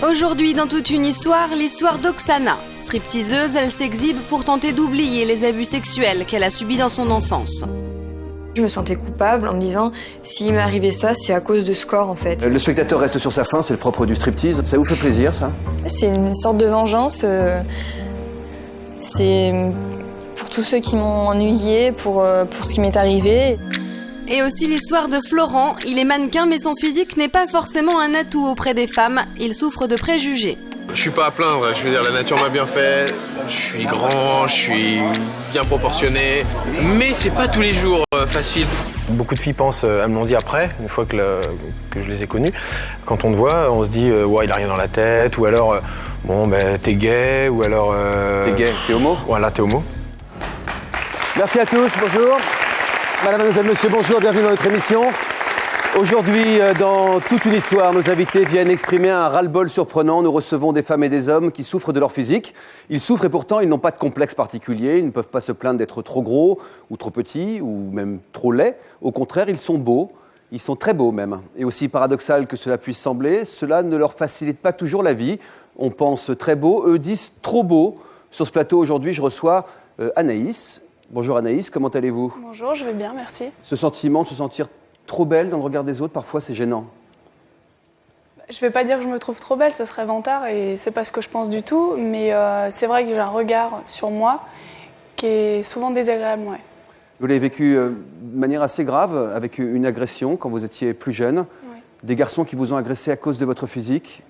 Aujourd'hui, dans toute une histoire, l'histoire d'Oksana. Stripteaseuse, elle s'exhibe pour tenter d'oublier les abus sexuels qu'elle a subis dans son enfance. Je me sentais coupable en me disant, s'il m'est arrivé ça, c'est à cause de ce corps en fait. Le spectateur reste sur sa faim, c'est le propre du striptease. Ça vous fait plaisir, ça? C'est une sorte de vengeance. C'est pour tous ceux qui m'ont ennuyé, pour ce qui m'est arrivé. Et aussi l'histoire de Florent. Il est mannequin, mais son physique n'est pas forcément un atout auprès des femmes. Il souffre de préjugés. Je suis pas à plaindre, je veux dire, la nature m'a bien fait. Je suis grand, je suis bien proportionné. Mais c'est pas tous les jours facile. Beaucoup de filles pensent, elles me l'ont dit après, une fois que je les ai connues. Quand on te voit, on se dit, ouais, il a rien dans la tête, ou alors, bon, ben, t'es gay, ou alors... T'es gay, t'es homo? Voilà, t'es homo. Merci à tous, bonjour. Madame, mademoiselle, monsieur, bonjour, bienvenue dans notre émission. Aujourd'hui, dans toute une histoire, nos invités viennent exprimer un ras-le-bol surprenant. Nous recevons des femmes et des hommes qui souffrent de leur physique. Ils souffrent et pourtant, ils n'ont pas de complexe particulier. Ils ne peuvent pas se plaindre d'être trop gros ou trop petits ou même trop laids. Au contraire, ils sont beaux. Ils sont très beaux même. Et aussi paradoxal que cela puisse sembler, cela ne leur facilite pas toujours la vie. On pense très beau, eux disent trop beau. Sur ce plateau, aujourd'hui, je reçois Anaïs. Bonjour Anaïs, comment allez-vous? Bonjour, je vais bien, merci. Ce sentiment de se sentir trop belle dans le regard des autres, parfois c'est gênant. Je vais pas dire que je me trouve trop belle, ce serait vantard et c'est pas ce que je pense du tout, mais c'est vrai que j'ai un regard sur moi qui est souvent désagréable, ouais. Vous l'avez vécu de manière assez grave, avec une agression quand vous étiez plus jeune. Ouais. Des garçons qui vous ont agressé à cause de votre physique.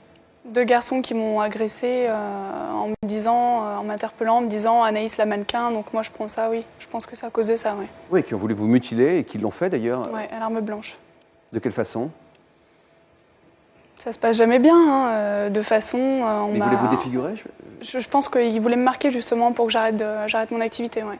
2 garçons qui m'ont agressé en me disant, en m'interpellant, en me disant Anaïs la mannequin, donc moi je prends ça, oui. Je pense que c'est à cause de ça, oui. Oui, qui ont voulu vous mutiler et qui l'ont fait d'ailleurs. Oui, à l'arme blanche. De quelle façon? Ça se passe jamais bien, hein, de façon... Ils voulaient vous défigurer? Je pense qu'ils voulaient me marquer justement pour que j'arrête mon activité, oui.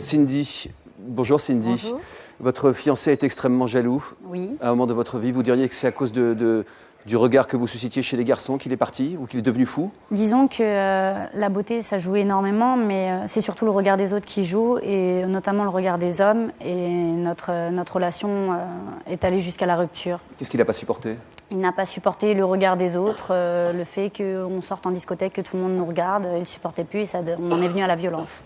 Cindy, bonjour Cindy. Bonjour. Votre fiancé est extrêmement jaloux. Oui. À un moment de votre vie, vous diriez que c'est à cause du regard que vous suscitiez chez les garçons qu'il est parti ou qu'il est devenu fou? Disons que la beauté, ça joue énormément, mais c'est surtout le regard des autres qui joue, et notamment le regard des hommes. Et notre relation est allée jusqu'à la rupture. Qu'est-ce qu'il n'a pas supporté? Il n'a pas supporté le regard des autres, le fait qu'on sorte en discothèque, que tout le monde nous regarde. Il ne supportait plus, et on en est venu à la violence.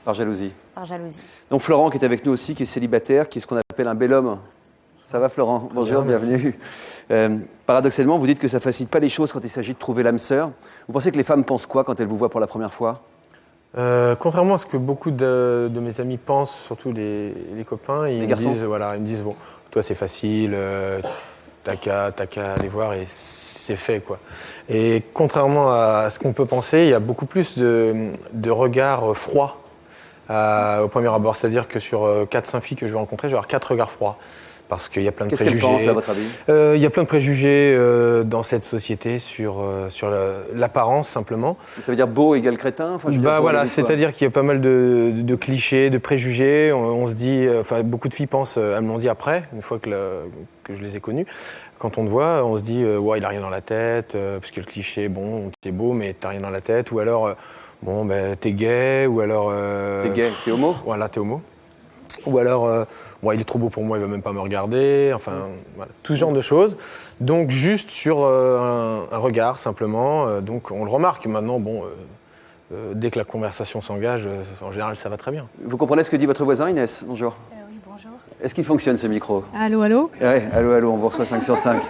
Par jalousie? Par jalousie. Donc Florent qui est avec nous aussi, qui est célibataire, qui est ce qu'on appelle un bel homme. Ça va Florent? Bonjour, bienvenue. Paradoxalement, vous dites que ça ne facilite pas les choses quand il s'agit de trouver l'âme sœur. Vous pensez que les femmes pensent quoi quand elles vous voient pour la première fois? Contrairement à ce que beaucoup de mes amis pensent, surtout les copains, ils me disent, bon, toi c'est facile, t'as qu'à aller voir et c'est fait, quoi. Et contrairement à ce qu'on peut penser, il y a beaucoup plus de regards froids au premier abord. C'est-à-dire que sur 4-5 filles que je vais rencontrer, je vais avoir 4 regards froids. Parce qu'il y a plein de préjugés. Qu'est-ce qu'elles pensent, à votre avis? Il y a plein de préjugés dans cette société sur l'apparence, simplement. Ça veut dire beau égale crétin? Enfin, voilà, c'est-à-dire qu'il y a pas mal de clichés, de préjugés. On se dit, beaucoup de filles pensent, elles me l'ont dit après, une fois que je les ai connues. Quand on te voit, on se dit, ouais, il a rien dans la tête, parce que le cliché, bon, t'es beau, mais t'as rien dans la tête. Ou alors, bon, ben, t'es gay, ou alors... T'es gay, t'es homo? Voilà, t'es homo. Ou alors, il est trop beau pour moi, il va même pas me regarder, enfin, voilà, tout ce genre de choses. Donc, juste sur un regard, simplement. Donc, on le remarque maintenant, bon, dès que la conversation s'engage, en général, ça va très bien. Vous comprenez ce que dit votre voisin, Inès? Bonjour. Oui, bonjour. Est-ce qu'il fonctionne, ce micro? Allô, allô? Oui, allô, on vous reçoit 5 sur 5.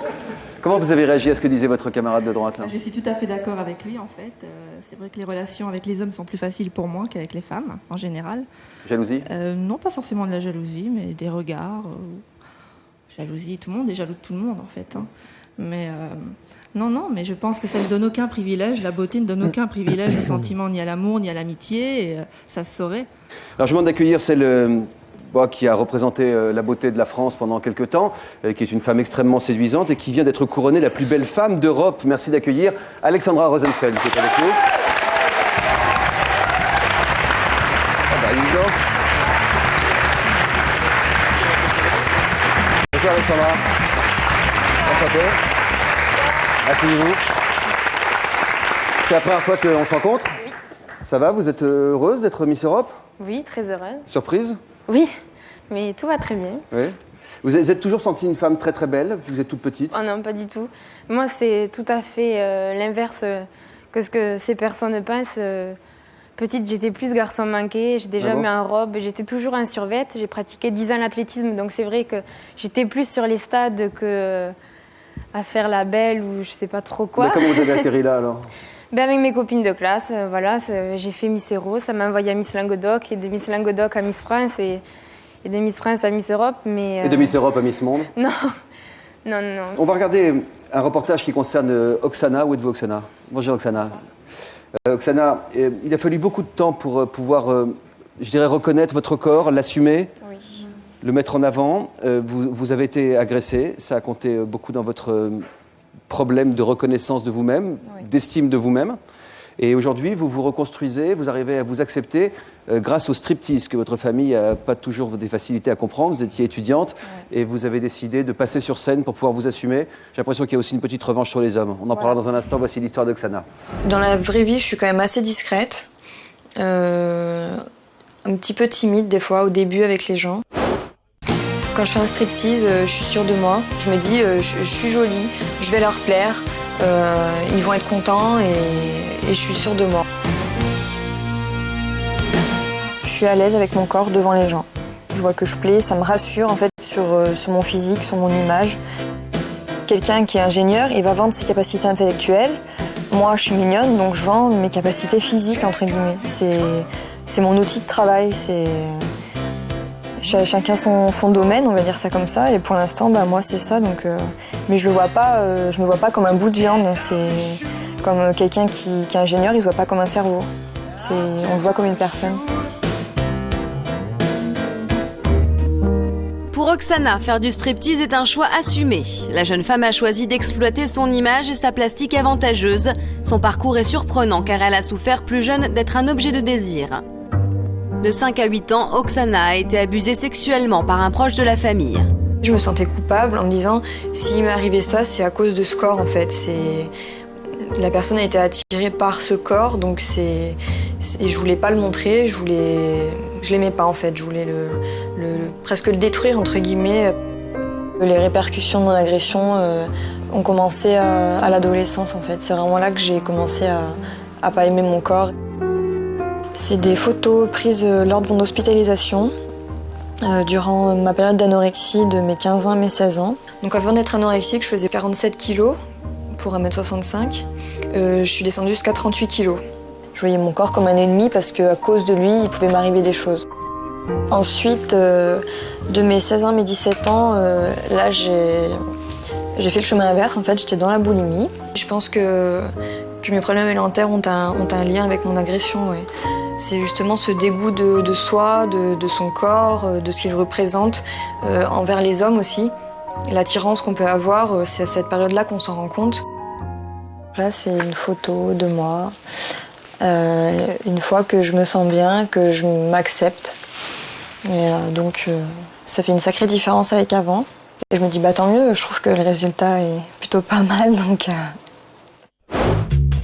Comment vous avez réagi à ce que disait votre camarade de droite, là? Je suis tout à fait d'accord avec lui, en fait. C'est vrai que les relations avec les hommes sont plus faciles pour moi qu'avec les femmes, en général. Jalousie? Non, pas forcément de la jalousie, mais des regards. Jalousie, tout le monde est jaloux de tout le monde, en fait. Hein. Mais non, mais je pense que ça ne donne aucun privilège. La beauté ne donne aucun privilège au sentiment, ni à l'amour, ni à l'amitié. Et, ça se saurait. Alors, je vous demande d'accueillir celle... qui a représenté la beauté de la France pendant quelques temps, qui est une femme extrêmement séduisante et qui vient d'être couronnée la plus belle femme d'Europe. Merci d'accueillir Alexandra Rosenfeld, qui est avec nous. Bonjour Alexandra. Enchanté. Asseyez-vous. C'est la première fois qu'on se rencontre? Oui. Ça va? Vous êtes heureuse d'être Miss Europe? Oui, très heureuse. Surprise? Oui, mais tout va très bien. Oui. Vous êtes toujours sentie une femme très très belle, vous êtes toute petite? Oh non, pas du tout. Moi, c'est tout à fait l'inverse que ce que ces personnes pensent. Petite, j'étais plus garçon manqué, j'étais jamais en robe, j'étais toujours en survêt. J'ai pratiqué 10 ans l'athlétisme, donc c'est vrai que j'étais plus sur les stades que à faire la belle ou je sais pas trop quoi. Mais comment vous avez atterri là alors? Ben avec mes copines de classe, voilà, j'ai fait Miss Héros, ça m'a envoyé à Miss Languedoc, et de Miss Languedoc à Miss France, et de Miss France à Miss Europe. Mais, Et de Miss Europe à Miss Monde? Non, non, non. On va regarder un reportage qui concerne Oksana. Où êtes-vous, Oksana? Bonjour, Oksana. Oksana, il a fallu beaucoup de temps pour pouvoir, je dirais, reconnaître votre corps, l'assumer, le mettre en avant. Vous avez été agressée, ça a compté beaucoup dans votre problème de reconnaissance de vous-même, d'estime de vous-même. Et aujourd'hui, vous vous reconstruisez, vous arrivez à vous accepter grâce au striptease, que votre famille n'a pas toujours des facilités à comprendre. Vous étiez étudiante et vous avez décidé de passer sur scène pour pouvoir vous assumer. J'ai l'impression qu'il y a aussi une petite revanche sur les hommes. On en parlera dans un instant. Voici l'histoire d'Oksana. Dans la vraie vie, je suis quand même assez discrète, un petit peu timide des fois au début avec les gens. Quand je fais un striptease, je suis sûre de moi. Je me dis, je suis jolie, je vais leur plaire, ils vont être contents et je suis sûre de moi. Je suis à l'aise avec mon corps devant les gens. Je vois que je plais, ça me rassure en fait sur mon physique, sur mon image. Quelqu'un qui est ingénieur, il va vendre ses capacités intellectuelles. Moi, je suis mignonne, donc je vends mes capacités physiques, entre guillemets. C'est mon outil de travail, chacun son domaine, on va dire ça comme ça. Et pour l'instant, moi, c'est ça. Donc, mais je le vois pas, je me vois pas comme un bout de viande. C'est comme quelqu'un qui est ingénieur, il se voit pas comme un cerveau. On le voit comme une personne. Pour Oksana, faire du striptease est un choix assumé. La jeune femme a choisi d'exploiter son image et sa plastique avantageuse. Son parcours est surprenant car elle a souffert plus jeune d'être un objet de désir. De 5 à 8 ans, Oksana a été abusée sexuellement par un proche de la famille. Je me sentais coupable en me disant, s'il m'est arrivé ça, c'est à cause de ce corps en fait. La personne a été attirée par ce corps, donc et je voulais pas le montrer, je l'aimais pas en fait, je voulais presque le détruire entre guillemets. Les répercussions de mon agression ont commencé à l'adolescence en fait. C'est vraiment là que j'ai commencé à pas aimer mon corps. C'est des photos prises lors de mon hospitalisation durant ma période d'anorexie de mes 15 ans à mes 16 ans. Donc avant d'être anorexique, je faisais 47 kilos pour 1m65. Je suis descendue jusqu'à 38 kilos. Je voyais mon corps comme un ennemi parce qu'à cause de lui, il pouvait m'arriver des choses. Ensuite, de mes 16 ans à mes 17 ans, là j'ai fait le chemin inverse. En fait, j'étais dans la boulimie. Je pense que mes problèmes alimentaires ont un lien avec mon agression. Ouais. C'est justement ce dégoût de soi, de son corps, de ce qu'il représente envers les hommes aussi. L'attirance qu'on peut avoir, c'est à cette période-là qu'on s'en rend compte. Là, c'est une photo de moi. Une fois que je me sens bien, que je m'accepte. Et donc, ça fait une sacrée différence avec avant. Et je me dis, tant mieux, je trouve que le résultat est plutôt pas mal. Donc,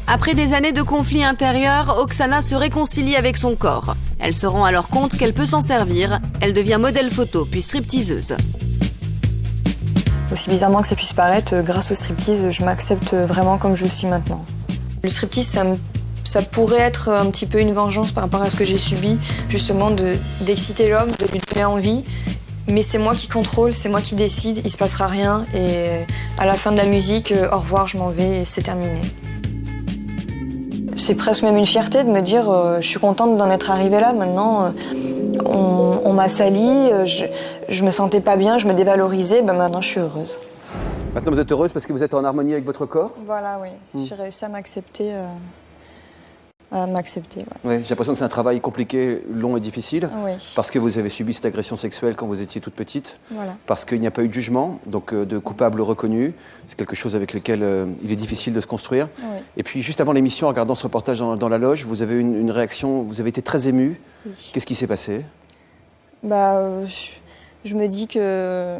Après des années de conflits intérieurs, Oksana se réconcilie avec son corps. Elle se rend alors compte qu'elle peut s'en servir. Elle devient modèle photo, puis stripteaseuse. Aussi bizarrement que ça puisse paraître, grâce au striptease, je m'accepte vraiment comme je suis maintenant. Le striptease, ça pourrait être un petit peu une vengeance par rapport à ce que j'ai subi, justement d'exciter l'homme, de lui donner envie. Mais c'est moi qui contrôle, c'est moi qui décide, il se passera rien. Et à la fin de la musique, au revoir, je m'en vais et c'est terminé. C'est presque même une fierté de me dire je suis contente d'en être arrivée là. Maintenant, on m'a sali, je me sentais pas bien, je me dévalorisais. Maintenant, je suis heureuse. Maintenant, vous êtes heureuse parce que vous êtes en harmonie avec votre corps? Voilà, oui. J'ai réussi à m'accepter. Oui, j'ai l'impression que c'est un travail compliqué, long et difficile. Oui. Parce que vous avez subi cette agression sexuelle quand vous étiez toute petite. Voilà. Parce qu'il n'y a pas eu de jugement, donc de coupable reconnu. C'est quelque chose avec lequel il est difficile de se construire. Oui. Et puis, juste avant l'émission, en regardant ce reportage dans la loge, vous avez eu une réaction, vous avez été très émue. Oui. Qu'est-ce qui s'est passé? Je me dis que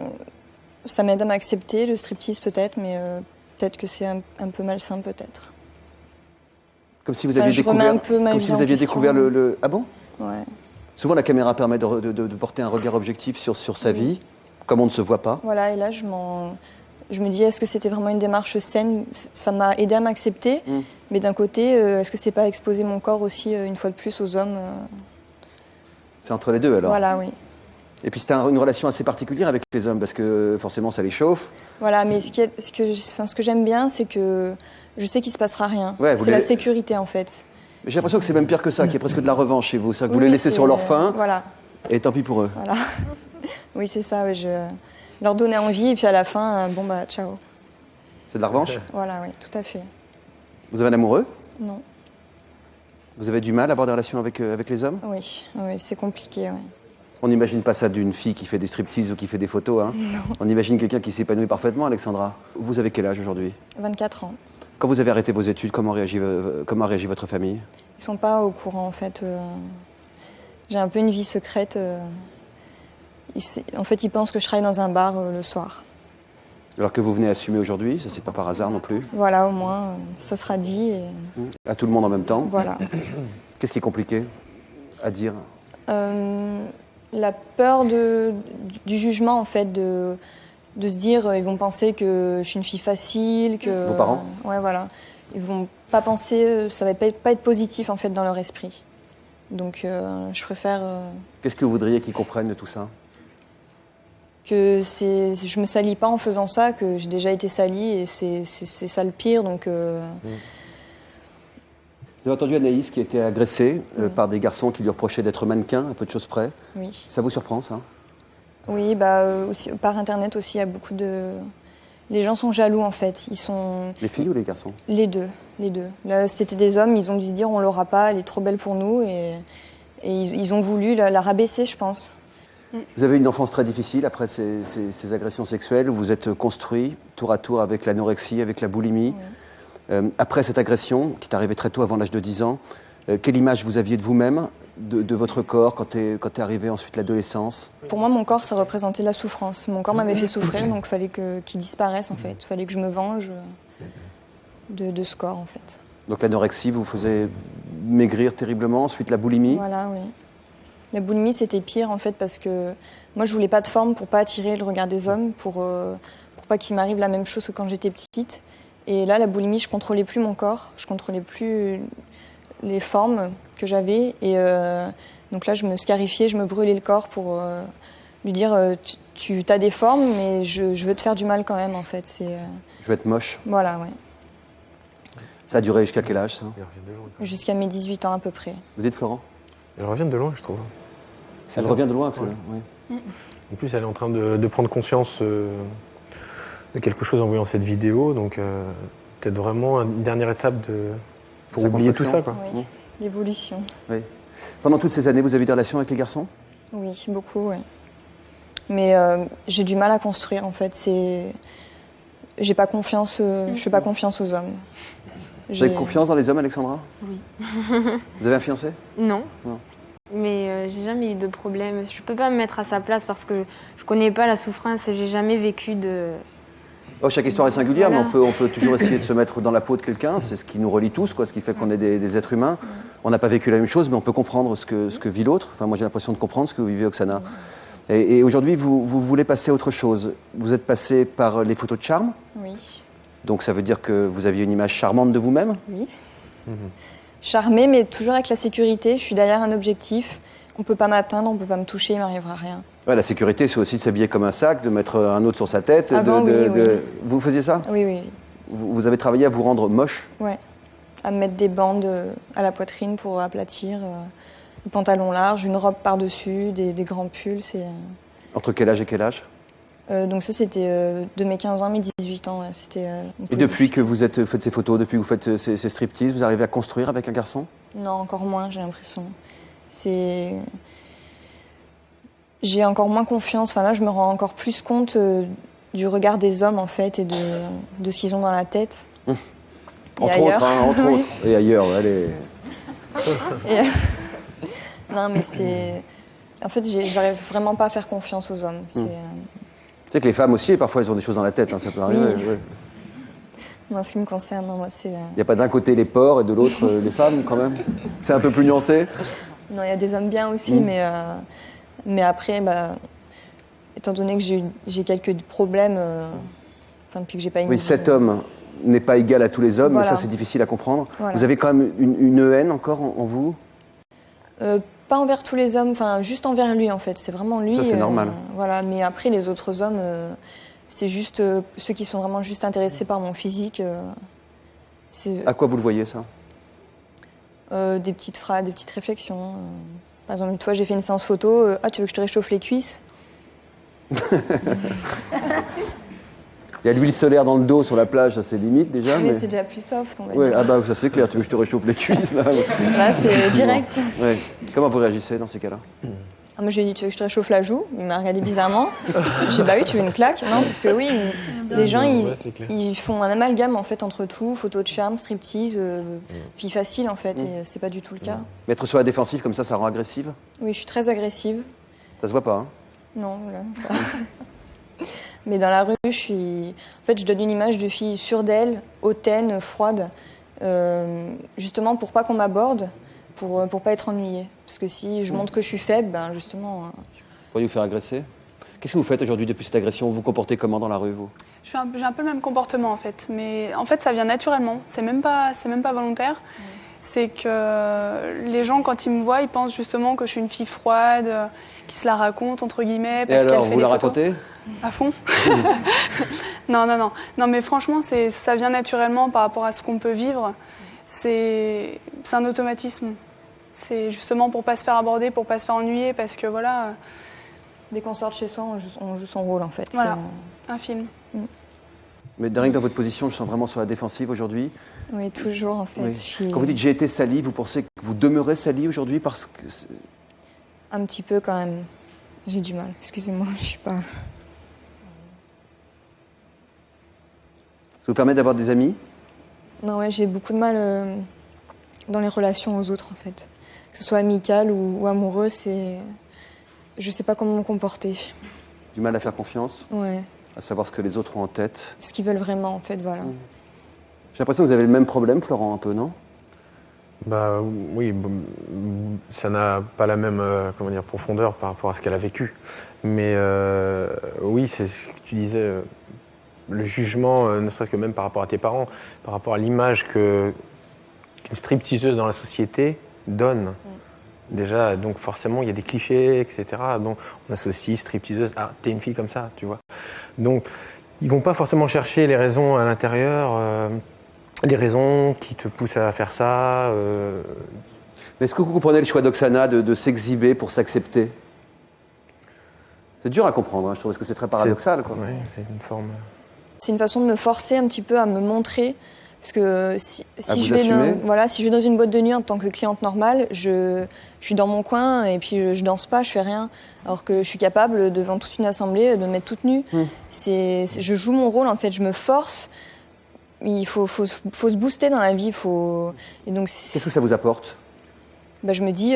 ça m'aide à m'accepter, le striptease peut-être, mais peut-être que c'est un peu malsain peut-être. Comme si vous aviez découvert le... Ah bon? Ouais. Souvent, la caméra permet de porter un regard objectif sur sa vie. Comme on ne se voit pas. Voilà, et là, je me dis, est-ce que c'était vraiment une démarche saine? Ça m'a aidé à m'accepter, mais d'un côté, est-ce que c'est pas exposer mon corps aussi, une fois de plus, aux hommes C'est entre les deux, alors? Voilà, oui. Et puis, c'était une relation assez particulière avec les hommes, parce que forcément, ça les chauffe. Voilà, mais ce que j'aime bien, c'est que je sais qu'il se passera rien. Ouais, c'est la sécurité, en fait. J'ai l'impression que c'est même pire que ça, qu'il y a presque de la revanche chez vous. C'est que vous les laissez sur leur faim, voilà. et tant pis pour eux. Voilà. Oui, c'est ça, oui, je leur donnais envie, et puis à la fin, bon bah, ciao. C'est de la revanche? Voilà, oui, tout à fait. Vous avez un amoureux? Non. Vous avez du mal à avoir des relations avec les hommes? Oui, c'est compliqué, oui. On n'imagine pas ça d'une fille qui fait des striptease ou qui fait des photos, hein? Non. On imagine quelqu'un qui s'épanouit parfaitement, Alexandra. Vous avez quel âge aujourd'hui? 24 ans. Quand vous avez arrêté vos études, comment a réagi votre famille? Ils sont pas au courant, en fait. J'ai un peu une vie secrète. En fait, ils pensent que je travaille dans un bar le soir. Alors que vous venez assumer aujourd'hui, ça c'est pas par hasard non plus? Voilà, au moins, ça sera dit. Et... À tout le monde en même temps? Voilà. Qu'est-ce qui est compliqué à dire? La peur du jugement, en fait, de se dire, ils vont penser que je suis une fille facile, que... Vos parents? Ouais, voilà. Ils vont pas penser, ça va pas être positif, en fait, dans leur esprit. Donc, je préfère... Qu'est-ce que vous voudriez qu'ils comprennent de tout ça? Que je me salis pas en faisant ça, que j'ai déjà été salie, et c'est ça le pire, donc... Vous avez entendu Anaïs qui a été agressée par des garçons qui lui reprochaient d'être mannequin, à peu de choses près. Oui. Ça vous surprend, ça? Oui, aussi, par Internet aussi, il y a beaucoup de... Les gens sont jaloux, en fait. Ils sont... Les filles ou les garçons? Les deux. Là, c'était des hommes, ils ont dû se dire, on l'aura pas, elle est trop belle pour nous, et ils ont voulu la rabaisser, je pense. Vous avez eu une enfance très difficile après ces agressions sexuelles. Vous êtes construit tour à tour avec l'anorexie, avec la boulimie. Oui. Après cette agression, qui est arrivée très tôt, avant l'âge de 10 ans, quelle image vous aviez de vous-même, de votre corps, quand est arrivée ensuite l'adolescence? Pour moi, mon corps, ça représentait la souffrance. Mon corps m'avait fait souffrir, donc il fallait qu'il disparaisse, en fait. Il fallait que je me venge de ce corps, en fait. Donc l'anorexie vous faisait maigrir terriblement, ensuite la boulimie? Voilà, oui. La boulimie, c'était pire, en fait, parce que moi, je voulais pas de forme pour pas attirer le regard des hommes, pour pas qu'il m'arrive la même chose que quand j'étais petite. Et là, la boulimie, je contrôlais plus mon corps, je contrôlais plus les formes que j'avais. Et donc là, je me scarifiais, je me brûlais le corps pour lui dire tu as des formes, mais je veux te faire du mal quand même, en fait. Je veux être moche. Voilà, ouais. Ça a duré jusqu'à quel âge, ça? Jusqu'à mes 18 ans, à peu près. Vous dites, Florent? Elle revient de loin, je trouve. Elle revient de loin, ça, ouais. Oui. En plus, elle est en train de prendre conscience de quelque chose en voyant cette vidéo, donc peut-être vraiment une dernière étape pour oublier tout ça, quoi. Oui, l'évolution. Oui. Pendant toutes ces années, vous avez eu des relations avec les garçons? Oui, beaucoup, oui. Mais j'ai du mal à construire, en fait. J'ai pas confiance, je fais pas confiance aux hommes. Vous avez confiance dans les hommes, Alexandra? Oui. Vous avez un fiancé? Non. Mais j'ai jamais eu de problème. Je peux pas me mettre à sa place parce que je connais pas la souffrance et j'ai jamais vécu de... Oh, chaque histoire est singulière, voilà. Mais on peut toujours essayer de se mettre dans la peau de quelqu'un. C'est ce qui nous relie tous, quoi, ce qui fait qu'on est des êtres humains. On n'a pas vécu la même chose, mais on peut comprendre ce que vit l'autre. Enfin, moi, j'ai l'impression de comprendre ce que vous vivez, Oksana. Et aujourd'hui, vous voulez passer à autre chose. Vous êtes passé par les photos de charme. Oui. Donc ça veut dire que vous aviez une image charmante de vous-même? Oui. Charmée, mais toujours avec la sécurité. Je suis derrière un objectif. On ne peut pas m'atteindre, on ne peut pas me toucher, il ne m'arrivera rien. Ouais, la sécurité, c'est aussi de s'habiller comme un sac, de mettre un autre sur sa tête. Avant, oui. Vous faisiez ça? Oui, oui. Vous avez travaillé à vous rendre moche? Ouais. À me mettre des bandes à la poitrine pour aplatir, des pantalons larges, une robe par-dessus, des grands pulls. Entre quel âge et quel âge? Donc ça, c'était de mes 15 ans à mes 18 ans. Ouais. Et depuis que vous faites ces photos, depuis que vous faites ces striptease, vous arrivez à construire avec un garçon? Non, encore moins, j'ai l'impression. J'ai encore moins confiance. Enfin, là, je me rends encore plus compte du regard des hommes, en fait, et de ce qu'ils ont dans la tête. Entre autres, autres. Et ailleurs, allez. Non, mais c'est... En fait, j'arrive vraiment pas à faire confiance aux hommes. Tu sais que les femmes aussi, parfois, elles ont des choses dans la tête, hein, ça peut arriver. Oui. Ouais. Moi, en ce qui me concerne, non, moi, c'est... Il n'y a pas d'un côté les porcs et de l'autre les femmes, quand même? C'est un peu plus nuancé? Non, il y a des hommes bien aussi, mais après, étant donné que j'ai quelques problèmes, puis que j'ai pas une... Oui, cet homme n'est pas égal à tous les hommes, Voilà. mais ça c'est difficile à comprendre. Voilà. Vous avez quand même une haine encore en vous? Pas envers tous les hommes, juste envers lui en fait. C'est vraiment lui. Ça, c'est normal. Voilà, mais après les autres hommes, c'est juste ceux qui sont vraiment juste intéressés par mon physique. À quoi vous le voyez ça? Des petites phrases, des petites réflexions. Par exemple, une fois j'ai fait une séance photo. Ah, tu veux que je te réchauffe les cuisses? Il y a l'huile solaire dans le dos sur la plage, ça c'est limite déjà. Oui, c'est déjà plus soft, on va Ouais, dire. ah bah ça c'est clair, tu veux que je te réchauffe les cuisses là? Là, c'est direct. Ouais. Comment vous réagissez dans ces cas-là? Ah, moi, je lui ai dit, tu veux que je te réchauffe la joue? Il m'a regardé bizarrement. J'ai dit, bah oui, tu veux une claque? Non, parce que oui, les gens, ils font un amalgame en fait entre tout, photo de charme, striptease, fille facile en fait, et c'est pas du tout le cas. Mais être sur la défensive comme ça rend agressive? Oui, je suis très agressive. Ça se voit pas, hein? Non, là, ça va. Mais dans la rue, je donne une image de fille sûre d'elle, hautaine, froide, justement pour pas qu'on m'aborde, pour pas être ennuyée. Parce que si je montre que je suis faible, ben justement... Pourriez vous faire agresser? Qu'est-ce que vous faites aujourd'hui depuis cette agression? Vous vous comportez comment dans la rue, vous? J'ai un peu le même comportement en fait, mais en fait ça vient naturellement, c'est même pas volontaire. C'est que les gens quand ils me voient, ils pensent justement que je suis une fille froide, qui se la raconte entre guillemets. Et Parce alors, qu'elle fait vous la des photos. racontez? À fond. Non, mais franchement, ça vient naturellement par rapport à ce qu'on peut vivre. C'est un automatisme. C'est justement pour pas se faire aborder, pour pas se faire ennuyer, parce que voilà. Dès qu'on sort de chez soi, on joue son rôle en fait. Voilà, un film. Mais rien que dans votre position, je sens vraiment sur la défensive aujourd'hui. Oui, toujours en fait. Oui. Quand vous dites j'ai été salie, vous pensez que vous demeurez salie aujourd'hui parce que... Un petit peu quand même. J'ai du mal. Excusez-moi, je suis pas... Ça vous permet d'avoir des amis? Non, ouais, j'ai beaucoup de mal dans les relations aux autres en fait. Que ce soit amical ou amoureux, je sais pas comment me comporter. Du mal à faire confiance? Ouais. À savoir ce que les autres ont en tête? Ce qu'ils veulent vraiment en fait, voilà. J'ai l'impression que vous avez le même problème, Florent, un peu, non? Bah oui, ça n'a pas la même profondeur par rapport à ce qu'elle a vécu. Mais oui, c'est ce que tu disais, le jugement, ne serait-ce que même par rapport à tes parents, par rapport à l'image qu'une stripteaseuse dans la société donne. Déjà, donc forcément, il y a des clichés, etc. Donc on associe stripteaseuse à t'es une fille comme ça, tu vois. Donc ils vont pas forcément chercher les raisons à l'intérieur. Les raisons qui te poussent à faire ça. Mais est-ce que vous comprenez le choix d'Oksana de s'exhiber pour s'accepter? C'est dur à comprendre, hein, je trouve, parce que c'est très paradoxal. Oui, c'est une forme... C'est une façon de me forcer un petit peu à me montrer. Parce que si je vais dans une boîte de nuit en tant que cliente normale, je suis dans mon coin et puis je danse pas, je fais rien. Alors que je suis capable, devant toute une assemblée, de me mettre toute nue. Je joue mon rôle, en fait, je me force. Il faut se booster dans la vie. Et donc, qu'est-ce que ça vous apporte? Je me dis,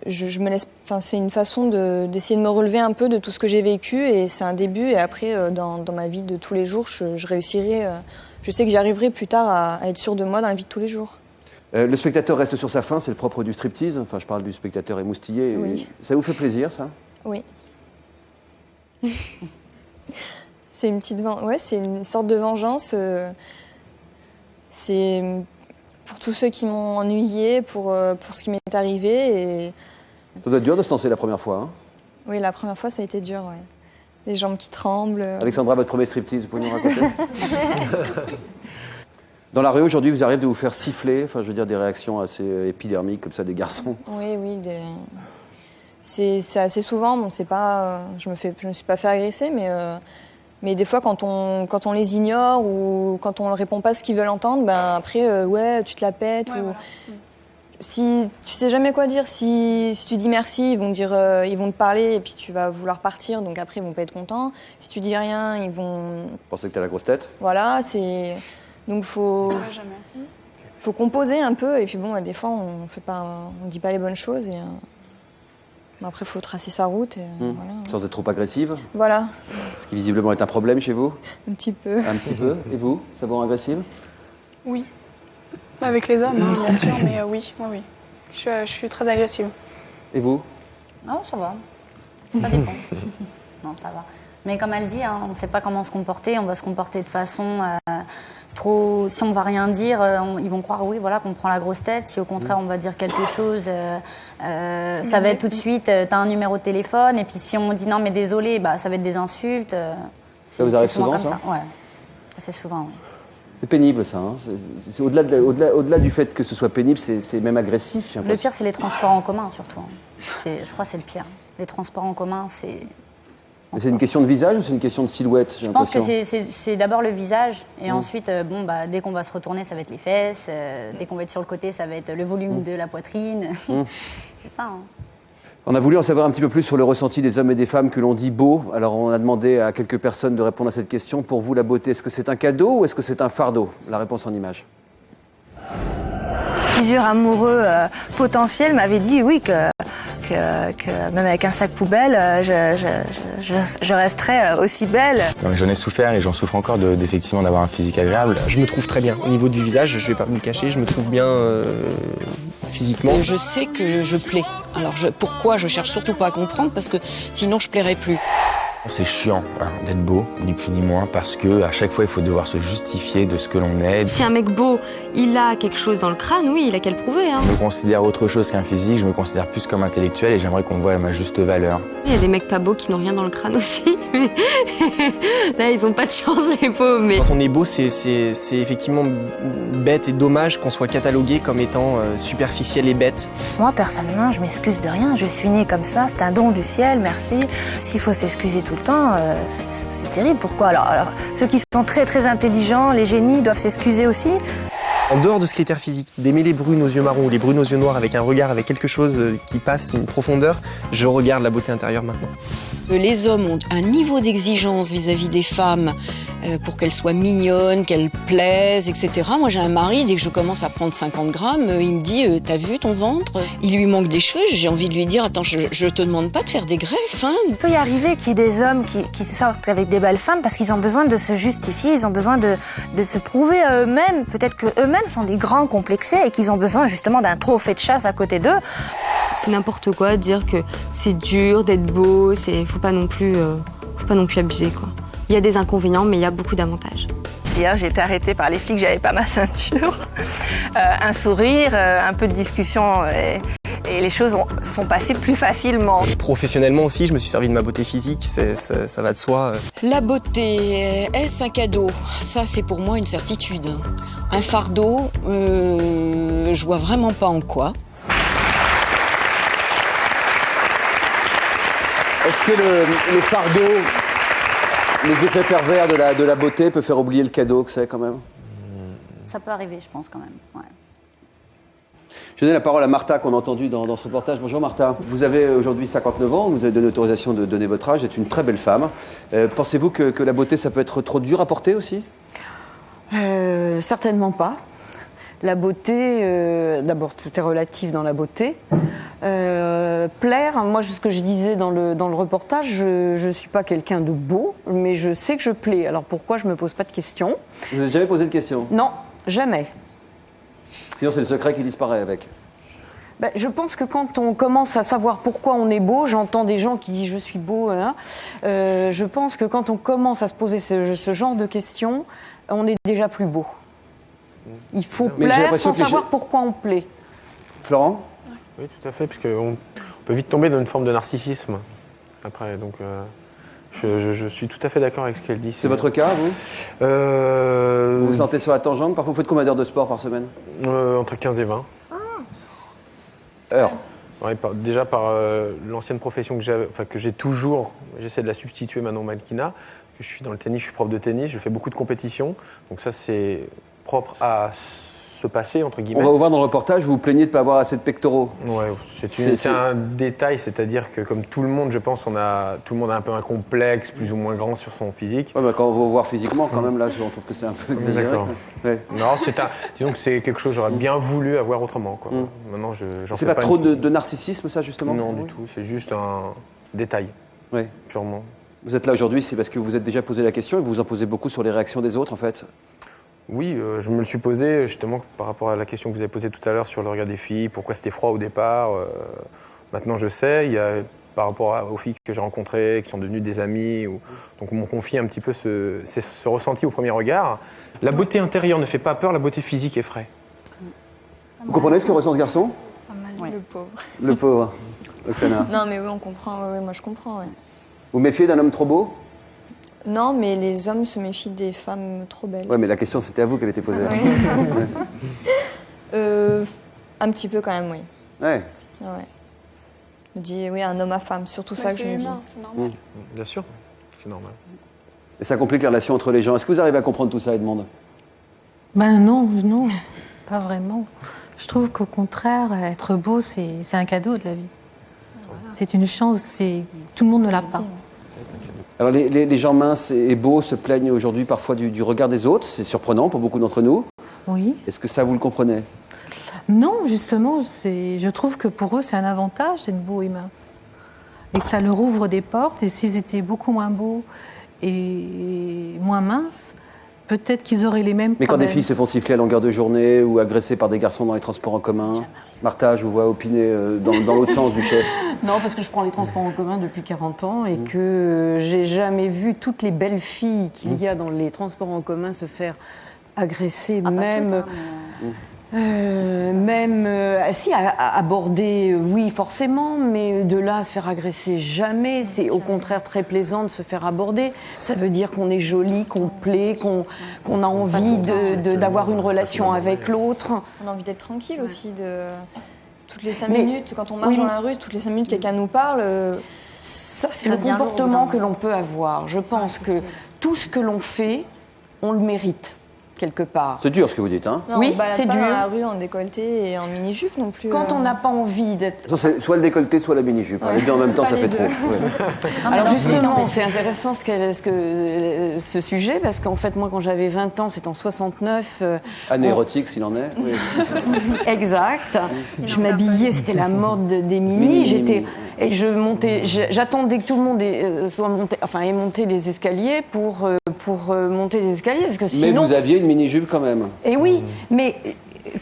je me laisse. Enfin, c'est une façon d'essayer de me relever un peu de tout ce que j'ai vécu, et c'est un début. Et après, dans ma vie de tous les jours, je réussirai. Je sais que j'y arriverai plus tard à être sûre de moi dans la vie de tous les jours. Le spectateur reste sur sa faim, c'est le propre du striptease. Enfin, je parle du spectateur émoustillé. Oui. Ça vous fait plaisir, ça? Oui. C'est c'est une sorte de vengeance. C'est pour tous ceux qui m'ont ennuyée, pour ce qui m'est arrivé. Et... Ça doit être dur de se lancer la première fois. Hein? Oui, la première fois, ça a été dur. Ouais. Les jambes qui tremblent. Alexandra, votre premier striptease, vous pouvez nous raconter? Dans la rue, aujourd'hui, vous arrivez de vous faire siffler, enfin, je veux dire, des réactions assez épidermiques, comme ça, des garçons? Oui. C'est assez souvent. Bon, c'est pas, je me suis pas fait agresser, mais des fois, quand on les ignore ou quand on ne répond pas à ce qu'ils veulent entendre, après, tu te la pètes. Ouais, ou... voilà. Si tu sais jamais quoi dire, si tu dis merci, ils vont te parler et puis tu vas vouloir partir, donc après ils vont pas être contents. Si tu dis rien, ils vont... Pensez que t'as la grosse tête? Voilà, donc faut composer un peu, et puis bon, des fois on dit pas les bonnes choses, et après faut tracer sa route. Et, voilà. Sans être trop agressive? Voilà. Ce qui visiblement est un problème chez vous? Un petit peu. Un petit peu. Et vous, ça vous rend agressive? Oui. Avec les hommes, hein, bien sûr, mais oui. Je suis très agressive. Et vous? Non, ça va. Ça dépend. Non, ça va. Mais comme elle dit, hein, on ne sait pas comment se comporter, on va se comporter de façon trop... Si on ne va rien dire, ils vont croire voilà, qu'on prend la grosse tête. Si au contraire on va dire quelque chose, ça va être tout de suite, t'as un numéro de téléphone. Et puis si on dit non mais désolé, ça va être des insultes. Ça vous arrive souvent, comme ça Ouais, assez souvent, oui. C'est pénible, ça. Hein. C'est au-delà du fait que ce soit pénible, c'est même agressif. Le pire, c'est les transports en commun, surtout. Je crois que c'est le pire. Les transports en commun, c'est... C'est une question de visage ou c'est une question de silhouette? Je pense que c'est d'abord le visage et ensuite, dès qu'on va se retourner, ça va être les fesses. Dès qu'on va être sur le côté, ça va être le volume de la poitrine. C'est ça. Hein. On a voulu en savoir un petit peu plus sur le ressenti des hommes et des femmes que l'on dit beaux. Alors on a demandé à quelques personnes de répondre à cette question. Pour vous, la beauté, est-ce que c'est un cadeau ou est-ce que c'est un fardeau? La réponse en image. Plusieurs amoureux potentiels m'avaient dit oui que même avec un sac poubelle, je resterais aussi belle. J'en ai souffert et j'en souffre encore d'effectivement d'avoir un physique agréable. Je me trouve très bien. Au niveau du visage, je vais pas me le cacher, je me trouve bien physiquement. Je sais que je plais. Alors pourquoi je cherche surtout pas à comprendre parce que sinon je plairais plus. C'est chiant d'être beau, ni plus ni moins, parce que à chaque fois il faut devoir se justifier de ce que l'on est. Si un mec beau, il a quelque chose dans le crâne, oui, il a qu'à le prouver. Hein. Je me considère autre chose qu'un physique, je me considère plus comme intellectuel et j'aimerais qu'on me voie à ma juste valeur. Il y a des mecs pas beaux qui n'ont rien dans le crâne aussi, mais là ils ont pas de chance les pauvres. Mais... Quand on est beau, c'est effectivement bête et dommage qu'on soit catalogué comme étant superficiel et bête. Moi personnellement, je m'excuse de rien, je suis née comme ça, c'est un don du ciel, merci. S'il faut s'excuser tout le temps, c'est terrible. Pourquoi alors, ceux qui sont très très intelligents, les génies, doivent s'excuser aussi. En dehors de ce critère physique, d'aimer les brunes aux yeux marrons ou les brunes aux yeux noirs avec un regard, avec quelque chose qui passe, une profondeur, je regarde la beauté intérieure maintenant. Les hommes ont un niveau d'exigence vis-à-vis des femmes pour qu'elles soient mignonnes, qu'elles plaisent, etc. Moi j'ai un mari, dès que je commence à prendre 50 grammes, il me dit « T'as vu ton ventre ?» Il lui manque des cheveux, j'ai envie de lui dire « Attends, je te demande pas de faire des greffes. » Il peut y arriver qu'il y ait des hommes qui sortent avec des belles femmes parce qu'ils ont besoin de se justifier, ils ont besoin de se prouver à eux-mêmes. Peut-être qu'eux-mêmes sont des grands complexés et qu'ils ont besoin justement d'un trophée de chasse à côté d'eux. C'est n'importe quoi de dire que c'est dur d'être beau, faut pas non plus abuser, quoi. Il y a des inconvénients, mais il y a beaucoup d'avantages. Hier, j'ai été arrêtée par les flics, j'avais pas ma ceinture. Un sourire, un peu de discussion et les choses sont passées plus facilement. Professionnellement aussi, je me suis servi de ma beauté physique, ça va de soi. La beauté, est-ce un cadeau? Ça, c'est pour moi une certitude. Un fardeau, je vois vraiment pas en quoi. Est-ce que le fardeau, les effets pervers de la beauté peut faire oublier le cadeau que c'est quand même? Ça peut arriver, je pense, quand même. Ouais. Je donne la parole à Martha qu'on a entendue dans ce reportage. Bonjour Martha. Vous avez aujourd'hui 59 ans, vous avez donné l'autorisation de donner votre âge, vous êtes une très belle femme. Pensez-vous que la beauté, ça peut être trop dur à porter aussi? Certainement pas. La beauté, d'abord tout est relatif dans la beauté. Plaire, moi ce que je disais dans le reportage, je ne suis pas quelqu'un de beau, mais je sais que je plais. Alors pourquoi je ne me pose pas de questions? Vous n'avez jamais posé de questions? Non, jamais. Sinon c'est le secret qui disparaît avec. Je pense que quand on commence à savoir pourquoi on est beau, j'entends des gens qui disent je suis beau, hein, je pense que quand on commence à se poser ce genre de questions, on est déjà plus beau. Il faut plaire sans savoir pourquoi on plaît. Florent? Oui, tout à fait, parce qu'on peut vite tomber dans une forme de narcissisme après. Donc, je suis tout à fait d'accord avec ce qu'elle dit. C'est votre cas, vous? Vous vous sentez sur la tangente? Parfois, vous faites combien d'heures de sport par semaine? Entre 15 et 20. Heures? Ouais, déjà par l'ancienne profession que j'ai toujours, j'essaie de la substituer maintenant au mannequinat. Je suis dans le tennis, je suis prof de tennis, je fais beaucoup de compétitions. Donc ça, c'est propre à se passer, entre guillemets. On va vous voir dans le reportage, vous vous plaignez de ne pas avoir assez de pectoraux. Ouais, c'est un détail, c'est-à-dire que comme tout le monde, je pense, tout le monde a un peu un complexe, plus ou moins grand sur son physique. Ouais, quand on va vous voir physiquement, quand même, là, on trouve que c'est un peu exagéré. D'accord. Ouais. Non, disons que c'est quelque chose que j'aurais bien voulu avoir autrement, quoi. Maintenant, j'en c'est fais pas trop de narcissisme, ça, justement? Non, du tout. C'est juste un détail, purement. Vous êtes là aujourd'hui, c'est parce que vous vous êtes déjà posé la question et vous vous en posez beaucoup sur les réactions des autres, en fait? Oui, je me le suis posé justement par rapport à la question que vous avez posée tout à l'heure sur le regard des filles, pourquoi c'était froid au départ. Maintenant je sais, il y a par rapport aux filles que j'ai rencontrées, qui sont devenues des amies. Donc on m'a confié un petit peu ce ressenti au premier regard. La beauté intérieure ne fait pas peur, la beauté physique effraie. Vous comprenez ce que ressent ce garçon? Ouais. Le pauvre. Le pauvre. Oksana. Non, mais oui, on comprend. Ouais, moi, je comprends. Ouais. Vous méfiez d'un homme trop beau? Non, mais les hommes se méfient des femmes trop belles. Ouais, mais la question, c'était à vous qu'elle était posée. Un petit peu quand même, oui. Ouais. Ouais. Je me dis, oui, un homme à femme, surtout ça que je me dis. C'est normal. Bien sûr, c'est normal. Et ça complique les relations entre les gens. Est-ce que vous arrivez à comprendre tout ça, Edmond? Ben non, pas vraiment. Je trouve qu'au contraire, être beau, c'est un cadeau de la vie. C'est une chance, tout le monde ne l'a pas. Alors les gens minces et beaux se plaignent aujourd'hui parfois du regard des autres. C'est surprenant pour beaucoup d'entre nous. Oui. Est-ce que ça, vous le comprenez? Non, justement, je trouve que pour eux, c'est un avantage d'être beau et mince. Et que ça leur ouvre des portes. Et s'ils étaient beaucoup moins beaux et moins minces, peut-être qu'ils auraient les mêmes Mais problèmes. quand des filles se font siffler à longueur de journée ou agressées par des garçons dans les transports en commun, Martha, je vous vois opiner dans l'autre sens du chef. Non, parce que je prends les transports en commun depuis 40 ans et que j'ai jamais vu toutes les belles filles qu'il y a dans les transports en commun se faire agresser, aborder, oui, forcément, mais de là à se faire agresser, jamais. C'est au contraire très plaisant de se faire aborder. Ça veut dire qu'on est joli, qu'on plaît, qu'on a envie d'avoir une relation avec l'autre. On a envie d'être tranquille aussi, toutes les 5 minutes, quand on marche dans la rue, toutes les 5 minutes, quelqu'un nous parle. Ça, c'est le comportement que l'on peut avoir. Je pense que tout ce que l'on fait, on le mérite. Quelque part. C'est dur ce que vous dites, hein? Non, oui, c'est dur. Dans la rue en décolleté et en mini-jupe non plus. Quand on n'a pas envie d'être... Soit le décolleté, soit la mini-jupe. Ouais. Les deux en même temps, ça fait trop. Ouais. Alors justement, c'est intéressant ce sujet, parce qu'en fait, moi, quand j'avais 20 ans, c'était en 69... Année érotique, s'il en est. Oui. Exact. Je m'habillais, c'était la mode des mini. Et je montais... J'attendais que tout le monde ait monté les escaliers pour monter les escaliers, parce que sinon... Mais vous aviez une mini-jupe quand même. Et oui, mais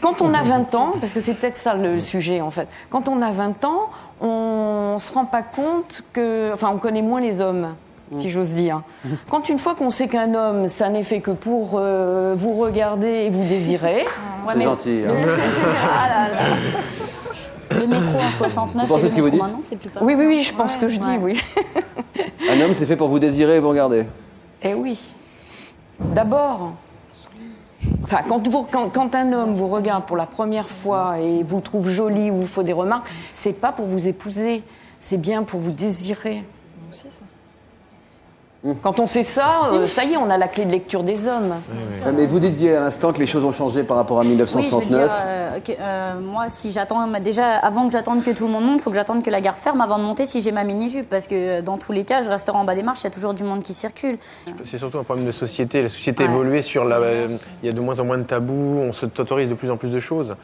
quand on a 20 ans, parce que c'est peut-être ça le sujet en fait, quand on a 20 ans, on ne se rend pas compte que... Enfin, on connaît moins les hommes, si j'ose dire. Quand une fois qu'on sait qu'un homme, ça n'est fait que pour vous regarder et vous désirer... C'est gentil. Le métro en 69 et le métro maintenant, c'est plus pas... Oui, je pense que je dis, oui. Un homme, c'est fait pour vous désirer et vous regarder. Eh oui. D'abord... Enfin, quand un homme vous regarde pour la première fois et vous trouve jolie ou vous fait des remarques, c'est pas pour vous épouser, c'est bien pour vous désirer. C'est ça. Quand on sait ça, ça y est, on a la clé de lecture des hommes. Mais vous disiez à l'instant que les choses ont changé par rapport à 1969. Oui, je veux dire, moi, si j'attends, déjà, avant que j'attende que tout le monde monte, il faut que j'attende que la gare ferme avant de monter si j'ai ma mini-jupe. Parce que dans tous les cas, je resterai en bas des marches, il y a toujours du monde qui circule. C'est surtout un problème de société. La société évolue il y a de moins en moins de tabous, on s'autorise de plus en plus de choses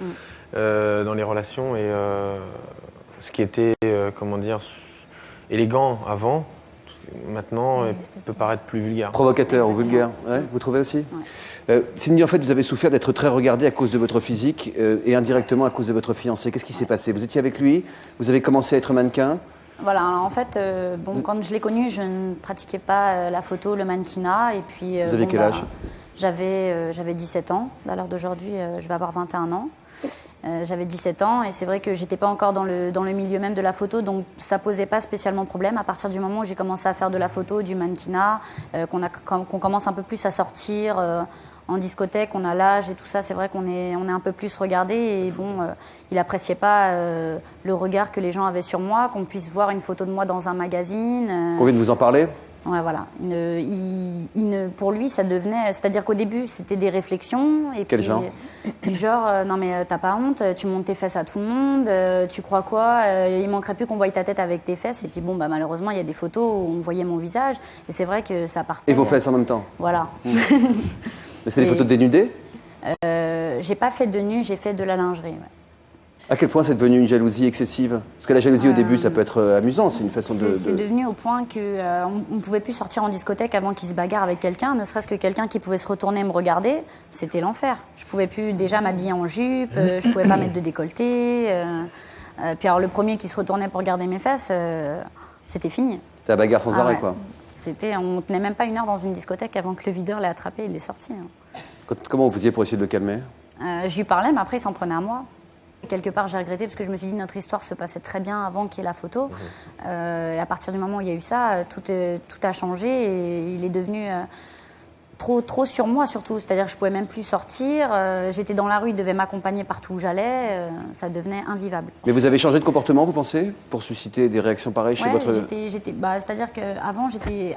dans les relations. Et ce qui était, élégant avant, maintenant, peut paraître plus vulgaire. Provocateur ou vulgaire, ouais, vous trouvez aussi? Cindy, en fait, vous avez souffert d'être très regardée à cause de votre physique et indirectement à cause de votre fiancé. Qu'est-ce qui s'est passé? Vous étiez avec lui, vous avez commencé à être mannequin. Voilà, en fait, quand je l'ai connu, je ne pratiquais pas la photo, le mannequinat. Et puis, vous aviez quel âge? J'avais 17 ans. À l'heure d'aujourd'hui, je vais avoir 21 ans. J'avais 17 ans et c'est vrai que j'étais pas encore dans le milieu même de la photo, donc ça posait pas spécialement problème. À partir du moment où j'ai commencé à faire de la photo, du mannequinat, qu'on commence un peu plus à sortir en discothèque, on a l'âge et tout ça, c'est vrai qu'on est un peu plus regardé et il appréciait pas le regard que les gens avaient sur moi, qu'on puisse voir une photo de moi dans un magazine. On vient de vous en parler? Ouais, voilà. Pour lui, ça devenait... C'est-à-dire qu'au début, c'était des réflexions. Et Quel puis, genre? Du genre, non mais t'as pas honte, tu montes tes fesses à tout le monde, tu crois quoi? Il manquerait plus qu'on voie ta tête avec tes fesses. Et puis malheureusement, il y a des photos où on voyait mon visage. Et c'est vrai que ça partait... Et vos fesses en même temps? Voilà. Mais c'est des photos de dénudés? J'ai pas fait de nu, j'ai fait de la lingerie. Ouais. À quel point c'est devenu une jalousie excessive? Parce que la jalousie au début, ça peut être amusant, c'est une façon de... C'est devenu au point qu'on ne pouvait plus sortir en discothèque avant qu'il se bagarre avec quelqu'un, ne serait-ce que quelqu'un qui pouvait se retourner et me regarder, c'était l'enfer. Je pouvais plus déjà m'habiller en jupe, je pouvais pas mettre de décolleté. Puis alors le premier qui se retournait pour regarder mes fesses... c'était fini. C'était la bagarre sans arrêt, ouais. quoi. On tenait même pas 1 heure dans une discothèque avant que le videur l'ait attrapé et il est sorti. Comment vous faisiez pour essayer de le calmer? Je lui parlais, mais après, il s'en prenait à moi. Quelque part, j'ai regretté parce que je me suis dit notre histoire se passait très bien avant qu'il y ait la photo. Et à partir du moment où il y a eu ça, tout a changé et il est devenu trop sur moi surtout. C'est-à-dire que je pouvais même plus sortir. J'étais dans la rue, il devait m'accompagner partout où j'allais. Ça devenait invivable. Mais vous avez changé de comportement, vous pensez, pour susciter des réactions pareilles chez votre... c'est-à-dire qu'avant,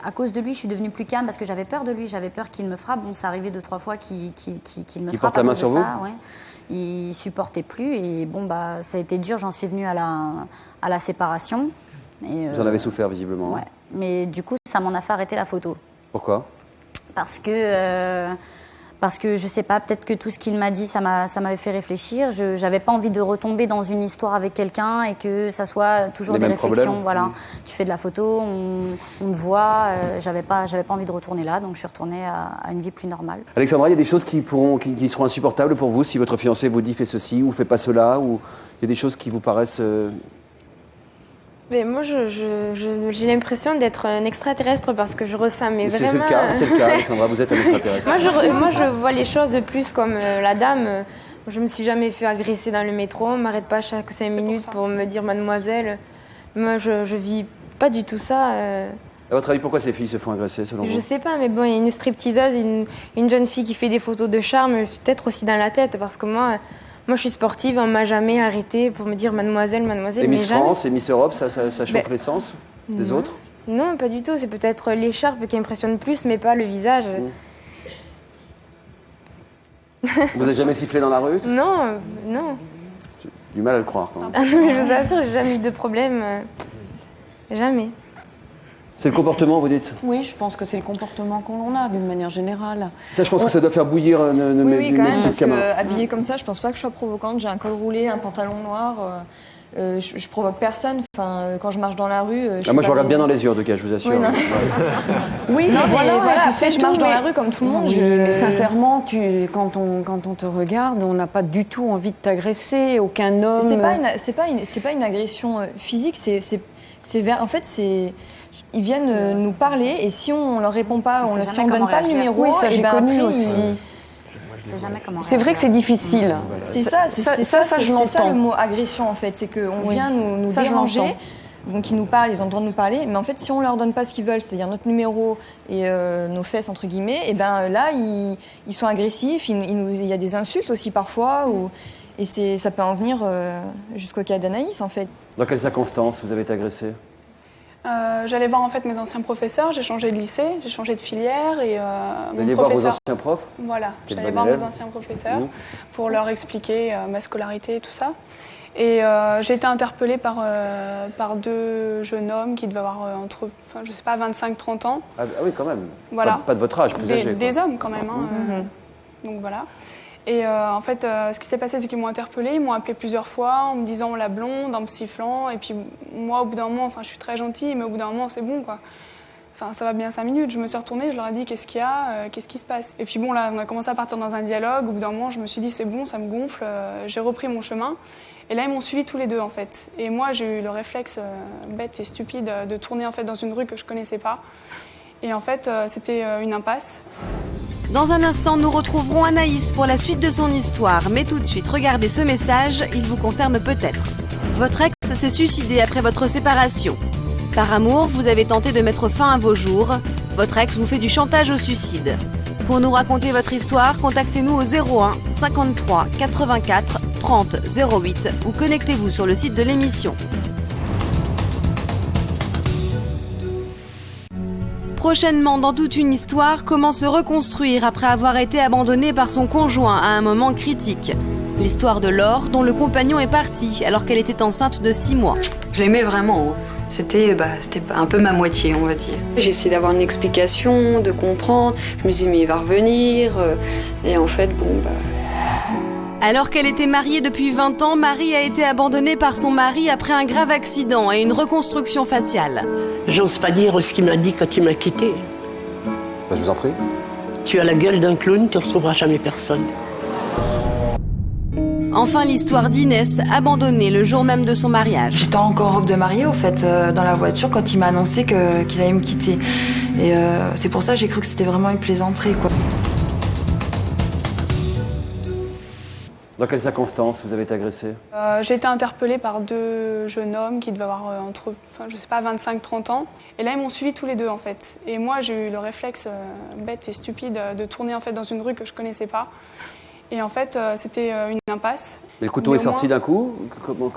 à cause de lui, je suis devenue plus calme parce que j'avais peur de lui. J'avais peur qu'il me frappe. Bon, ça arrivait 2-3 fois qu'il me frappe. Porte la main sur vous? Ouais. Il supportait plus et bon ça a été dur. J'en suis venue à la séparation. Et, vous en avez souffert visiblement. Ouais. Mais du coup, ça m'en a fait arrêter la photo. Pourquoi? Parce que je sais pas, peut-être que tout ce qu'il m'a dit, ça m'avait fait réfléchir. J'avais pas envie de retomber dans une histoire avec quelqu'un et que ça soit toujours des réflexions. Voilà, tu fais de la photo, on te voit. J'avais pas envie de retourner là, donc je suis retournée à une vie plus normale. Alexandra, il y a des choses qui seront insupportables pour vous si votre fiancé vous dit fais ceci ou fais pas cela, ou il y a des choses qui vous paraissent... Mais moi, j'ai l'impression d'être un extraterrestre parce que je ressens, mais vraiment... C'est le cas, Alexandra, vous êtes un extraterrestre. moi, je vois les choses plus comme la dame. Je me suis jamais fait agresser dans le métro, on m'arrête pas chaque 5 minutes pour me dire mademoiselle. Moi, je vis pas du tout ça. À votre avis, pourquoi ces filles se font agresser, selon vous? Je sais pas, mais bon, il y a une stripteaseuse, une jeune fille qui fait des photos de charme, peut-être aussi dans la tête, parce que moi, je suis sportive, on m'a jamais arrêtée pour me dire mademoiselle. Et Miss France et Miss Europe, ça chauffe l'essence des autres? Non, pas du tout. C'est peut-être l'écharpe qui impressionne plus, mais pas le visage. Vous n'avez jamais sifflé dans la rue? Non. J'ai du mal à le croire. Quand même. Ah non, mais je vous assure, j'ai jamais eu de problème. Jamais. C'est le comportement, vous dites? Oui, je pense que c'est le comportement qu'on a d'une manière générale. Ça, je pense que ça doit faire bouillir Oui, quand même, parce que habillée comme ça, je pense pas que je sois provocante. J'ai un col roulé, un pantalon noir. Je provoque personne. Enfin, quand je marche dans la rue. Moi, je regarde bien dans les yeux, en tout cas, je vous assure. Oui, non, mais voilà, après, je marche dans la mais... rue comme tout le monde. Oui, mais sincèrement, quand on te regarde, on n'a pas du tout envie de t'agresser. Aucun homme. C'est pas une agression physique. En fait, ils viennent nous parler et si on leur répond pas, si on donne pas le numéro, oui, ça j'ai connu aussi. C'est vrai que c'est difficile. C'est ça, je l'entends. C'est ça le mot agression en fait, c'est qu'on vient nous déranger. Donc ils nous parlent, ils ont le droit de nous parler, mais en fait si on leur donne pas ce qu'ils veulent, c'est-à-dire notre numéro et nos fesses entre guillemets, et ben là ils sont agressifs, il y a des insultes aussi parfois, et ça peut en venir jusqu'au cas d'Anaïs en fait. Dans quelles circonstances vous avez été agressée? J'allais voir en fait mes anciens professeurs, j'ai changé de lycée, j'ai changé de filière et vous allez voir vos anciens profs? Voilà, j'allais voir mes anciens professeurs pour leur expliquer ma scolarité et tout ça. Et j'ai été interpellée par 2 jeunes hommes qui devaient avoir entre, je sais pas, 25-30 ans. Ah oui, quand même. Voilà. Pas de votre âge, plus âgé. Des hommes quand même. Donc voilà. Et en fait, ce qui s'est passé, c'est qu'ils m'ont interpellée, ils m'ont appelée plusieurs fois en me disant la blonde, en me sifflant. Et puis moi, au bout d'un moment, je suis très gentille, mais au bout d'un moment, c'est bon, quoi. Enfin, ça va bien 5 minutes. Je me suis retournée, je leur ai dit qu'est-ce qu'il y a, qu'est-ce qui se passe. Et puis bon, là, on a commencé à partir dans un dialogue. Au bout d'un moment, je me suis dit c'est bon, ça me gonfle. J'ai repris mon chemin. Et là, ils m'ont suivi tous les 2, en fait. Et moi, j'ai eu le réflexe bête et stupide de tourner en fait dans une rue que je connaissais pas. Et en fait, c'était une impasse. Dans un instant, nous retrouverons Anaïs pour la suite de son histoire. Mais tout de suite, regardez ce message, il vous concerne peut-être. Votre ex s'est suicidé après votre séparation. Par amour, vous avez tenté de mettre fin à vos jours. Votre ex vous fait du chantage au suicide. Pour nous raconter votre histoire, contactez-nous au 01 53 84 30 08 ou connectez-vous sur le site de l'émission. Prochainement, dans toute une histoire, comment se reconstruire après avoir été abandonné par son conjoint à un moment critique. L'histoire de Laure, dont le compagnon est parti alors qu'elle était enceinte de 6 mois. Je l'aimais vraiment. C'était un peu ma moitié, on va dire. J'ai essayé d'avoir une explication, de comprendre. Je me disais, mais il va revenir. Et en fait, Alors qu'elle était mariée depuis 20 ans, Marie a été abandonnée par son mari après un grave accident et une reconstruction faciale. J'ose pas dire ce qu'il m'a dit quand il m'a quitté. Je vous en prie. Tu as la gueule d'un clown, tu ne retrouveras jamais personne. Enfin, l'histoire d'Inès, abandonnée le jour même de son mariage. J'étais encore en robe de mariée, au fait, dans la voiture, quand il m'a annoncé qu'il allait me quitter. Et c'est pour ça que j'ai cru que c'était vraiment une plaisanterie, quoi. Dans quelles circonstances vous avez été agressée? J'ai été interpellée par 2 jeunes hommes qui devaient avoir entre, je sais pas, 25-30 ans. Et là, ils m'ont suivi tous les 2, en fait. Et moi, j'ai eu le réflexe bête et stupide de tourner en fait, dans une rue que je connaissais pas. Et en fait, c'était une impasse. Mais le couteau est sorti d'un coup?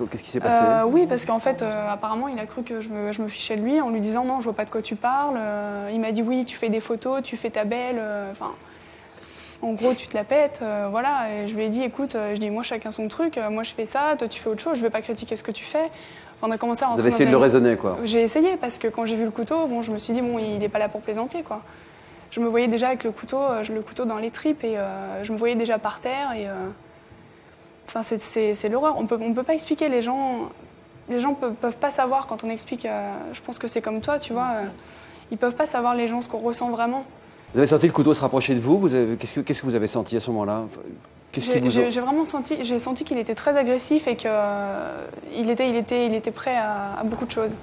Qu'est-ce qui s'est passé? Oui, parce qu'en fait, apparemment, il a cru que je me fichais de lui en lui disant « Non, je vois pas de quoi tu parles. » Il m'a dit « Oui, tu fais des photos, tu fais ta belle. » Enfin, en gros, tu te la pètes, voilà. Et je lui ai dit « Écoute, moi, chacun son truc. Moi, je fais ça, toi, tu fais autre chose. Je vais pas critiquer ce que tu fais. » On a commencé à rentrer. Vous avez essayé de le raisonner, quoi? J'ai essayé, parce que quand j'ai vu le couteau, bon, je me suis dit « Bon, il est pas là pour plaisanter, quoi. » Je me voyais déjà avec le couteau dans les tripes et je me voyais déjà par terre et enfin c'est l'horreur. On peut pas expliquer, les gens peuvent pas savoir quand on explique. Je pense que c'est comme toi, tu vois, ils peuvent pas savoir les gens ce qu'on ressent vraiment. Vous avez senti le couteau se rapprocher de vous? Qu'est-ce que vous avez senti à ce moment-là? J'ai senti qu'il était très agressif et qu'il était prêt à beaucoup de choses.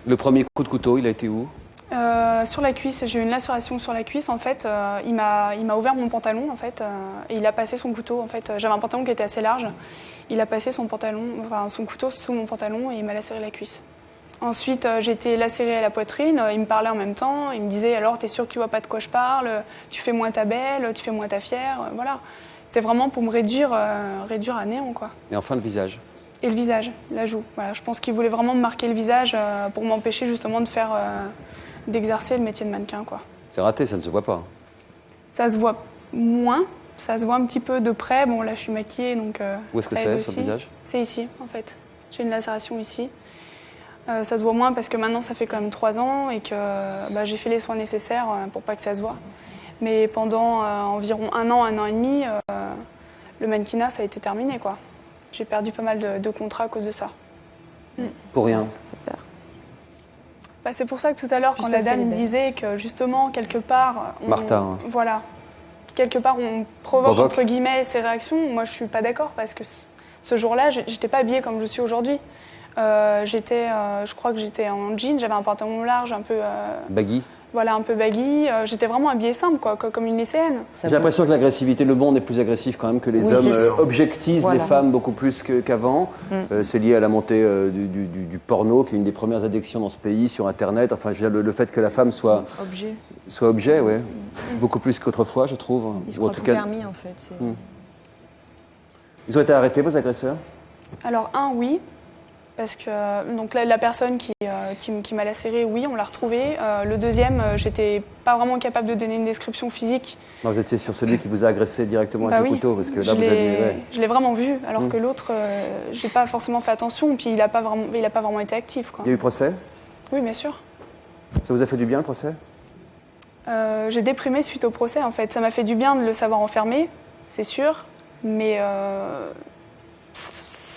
Le premier coup de couteau, il a été où? Sur la cuisse, j'ai eu une laceration sur la cuisse. En fait, il m'a ouvert mon pantalon en fait, et il a passé son couteau. En fait, j'avais un pantalon qui était assez large. Il a passé son couteau sous mon pantalon et il m'a lacéré la cuisse. Ensuite, j'ai été lacérée à la poitrine. Il me parlait en même temps. Il me disait alors, t'es sûr que tu vois pas de quoi je parle? Tu fais moins ta belle, tu fais moins ta fière. Voilà. C'était vraiment pour me réduire à néant, quoi. Et enfin le visage. Et le visage, la joue. Voilà. Je pense qu'il voulait vraiment me marquer le visage pour m'empêcher justement de faire. D'exercer le métier de mannequin, quoi. C'est raté, ça ne se voit pas. Ça se voit moins, ça se voit un petit peu de près. Bon, là, je suis maquillée, donc... Où est-ce que c'est, sur le visage? C'est ici, en fait. J'ai une lacération ici. Ça se voit moins parce que maintenant, ça fait quand même 3 ans et que j'ai fait les soins nécessaires pour pas que ça se voit. Mais pendant environ 1 an et demi, le mannequinat, ça a été terminé, quoi. J'ai perdu pas mal de contrats à cause de ça. Pour rien? C'est pour ça que tout à l'heure, quand la dame me disait que justement, quelque part, voilà, quelque part, on provoque entre guillemets ces réactions, moi je suis pas d'accord parce que ce jour-là, j'étais pas habillée comme je suis aujourd'hui. Je crois que j'étais en jean, j'avais un pantalon large, un peu baggy. Voilà, un peu baggy. J'étais vraiment habillée simple, quoi, comme une lycéenne. J'ai l'impression que l'agressivité, le monde est plus agressif quand même, que les hommes objectisent les femmes beaucoup plus qu'avant. C'est lié à la montée du porno, qui est une des premières addictions dans ce pays, sur Internet. Enfin, je veux dire, le fait que la femme soit objet, ouais. Beaucoup plus qu'autrefois, je trouve. Ils se croient tout permis, en fait. Ils ont été arrêtés, vos agresseurs? Alors, oui. Parce que donc la personne qui m'a lacérée, oui, on l'a retrouvée. Le deuxième, j'étais pas vraiment capable de donner une description physique. Non, vous étiez sur celui qui vous a agressé directement avec le couteau, parce que là, je l'ai vraiment vu, alors que l'autre, j'ai pas forcément fait attention, puis il a pas vraiment été actif, quoi. Il y a eu procès? Oui, bien sûr. Ça vous a fait du bien, le procès? J'ai déprimé suite au procès, en fait. Ça m'a fait du bien de le savoir enfermé, c'est sûr, mais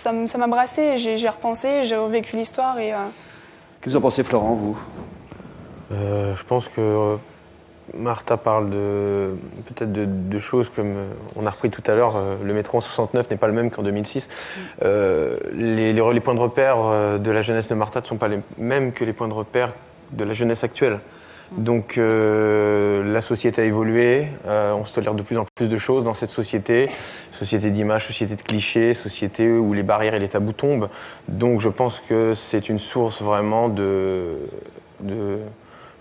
ça m'a brassée, j'ai repensé, j'ai revécu l'histoire et... Que vous en pensez, Florent, vous? Je pense que Martha parle peut-être de choses comme on a repris tout à l'heure, le métro en 69 n'est pas le même qu'en 2006. Les points de repère de la jeunesse de Martha ne sont pas les mêmes que les points de repère de la jeunesse actuelle. Donc la société a évolué, on se tolère de plus en plus de choses dans cette société d'image, société de clichés, société où les barrières et les tabous tombent. Donc je pense que c'est une source vraiment de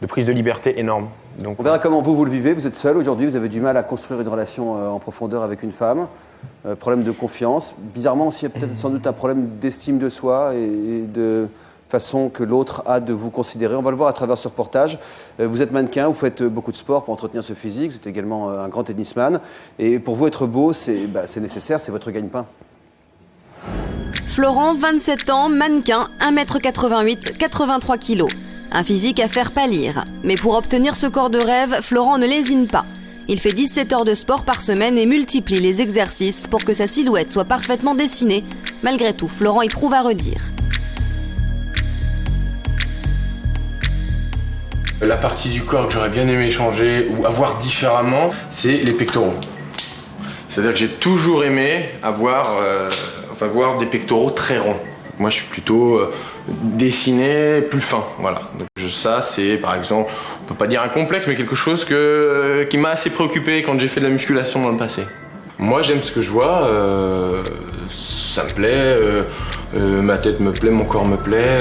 prise de liberté énorme. Donc, on verra comment vous le vivez, vous êtes seul aujourd'hui, vous avez du mal à construire une relation en profondeur avec une femme, problème de confiance. Bizarrement aussi, il y a peut-être sans doute un problème d'estime de soi et de façon que l'autre a de vous considérer. On va le voir à travers ce reportage. Vous êtes mannequin, vous faites beaucoup de sport pour entretenir ce physique, vous êtes également un grand tennisman. Et pour vous, être beau, c'est nécessaire, c'est votre gagne-pain. Florent, 27 ans, mannequin, 1m88, 83 kg. Un physique à faire pâlir. Mais pour obtenir ce corps de rêve, Florent ne lésine pas. Il fait 17 heures de sport par semaine et multiplie les exercices pour que sa silhouette soit parfaitement dessinée. Malgré tout, Florent y trouve à redire. La partie du corps que j'aurais bien aimé changer ou avoir différemment, c'est les pectoraux. C'est-à-dire que j'ai toujours aimé avoir des pectoraux très ronds. Moi, je suis plutôt dessiné plus fin, voilà. Donc ça, c'est par exemple, on peut pas dire un complexe, mais quelque chose qui m'a assez préoccupé quand j'ai fait de la musculation dans le passé. Moi, j'aime ce que je vois, ça me plaît, ma tête me plaît, mon corps me plaît.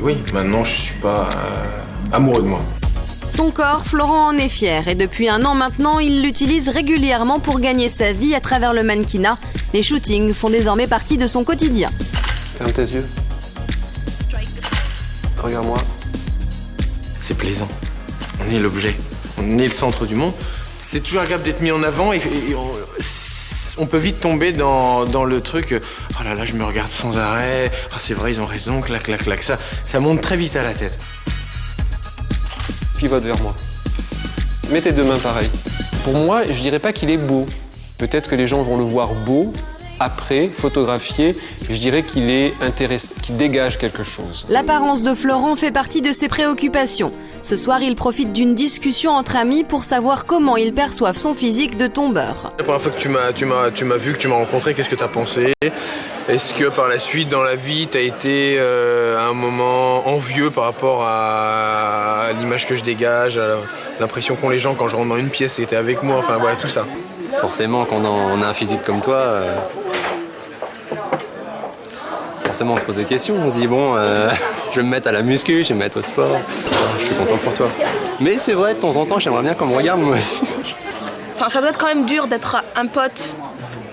Oui, maintenant, je suis pas amoureux de moi. Son corps, Florent en est fier et depuis 1 an maintenant, il l'utilise régulièrement pour gagner sa vie à travers le mannequinat. Les shootings font désormais partie de son quotidien. Ferme tes yeux. Regarde-moi. C'est plaisant. On est l'objet. On est le centre du monde. C'est toujours agréable d'être mis en avant et on peut vite tomber dans le truc. Oh là là, je me regarde sans arrêt. Ah, c'est vrai, ils ont raison. Clac, clac, clac. Ça monte très vite à la tête. Pivote vers moi. Mets tes 2 mains pareil. Pour moi, je dirais pas qu'il est beau. Peut-être que les gens vont le voir beau. Après, photographié, je dirais qu'il est intéressant, qu'il dégage quelque chose. L'apparence de Florent fait partie de ses préoccupations. Ce soir, il profite d'une discussion entre amis pour savoir comment ils perçoivent son physique de tombeur. La première fois que tu m'as vu, que tu m'as rencontré, qu'est-ce que tu as pensé? Est-ce que par la suite, dans la vie, tu as été à un moment envieux par rapport à l'image que je dégage, à l'impression qu'ont les gens quand je rentre dans une pièce et tu es avec moi, enfin voilà, tout ça. Forcément, quand on a un physique comme toi, forcément on se pose des questions. On se dit bon, je vais me mettre à la muscu, je vais me mettre au sport. Je suis content pour toi. Mais c'est vrai, de temps en temps, j'aimerais bien qu'on me regarde moi aussi. Enfin, ça doit être quand même dur d'être un pote.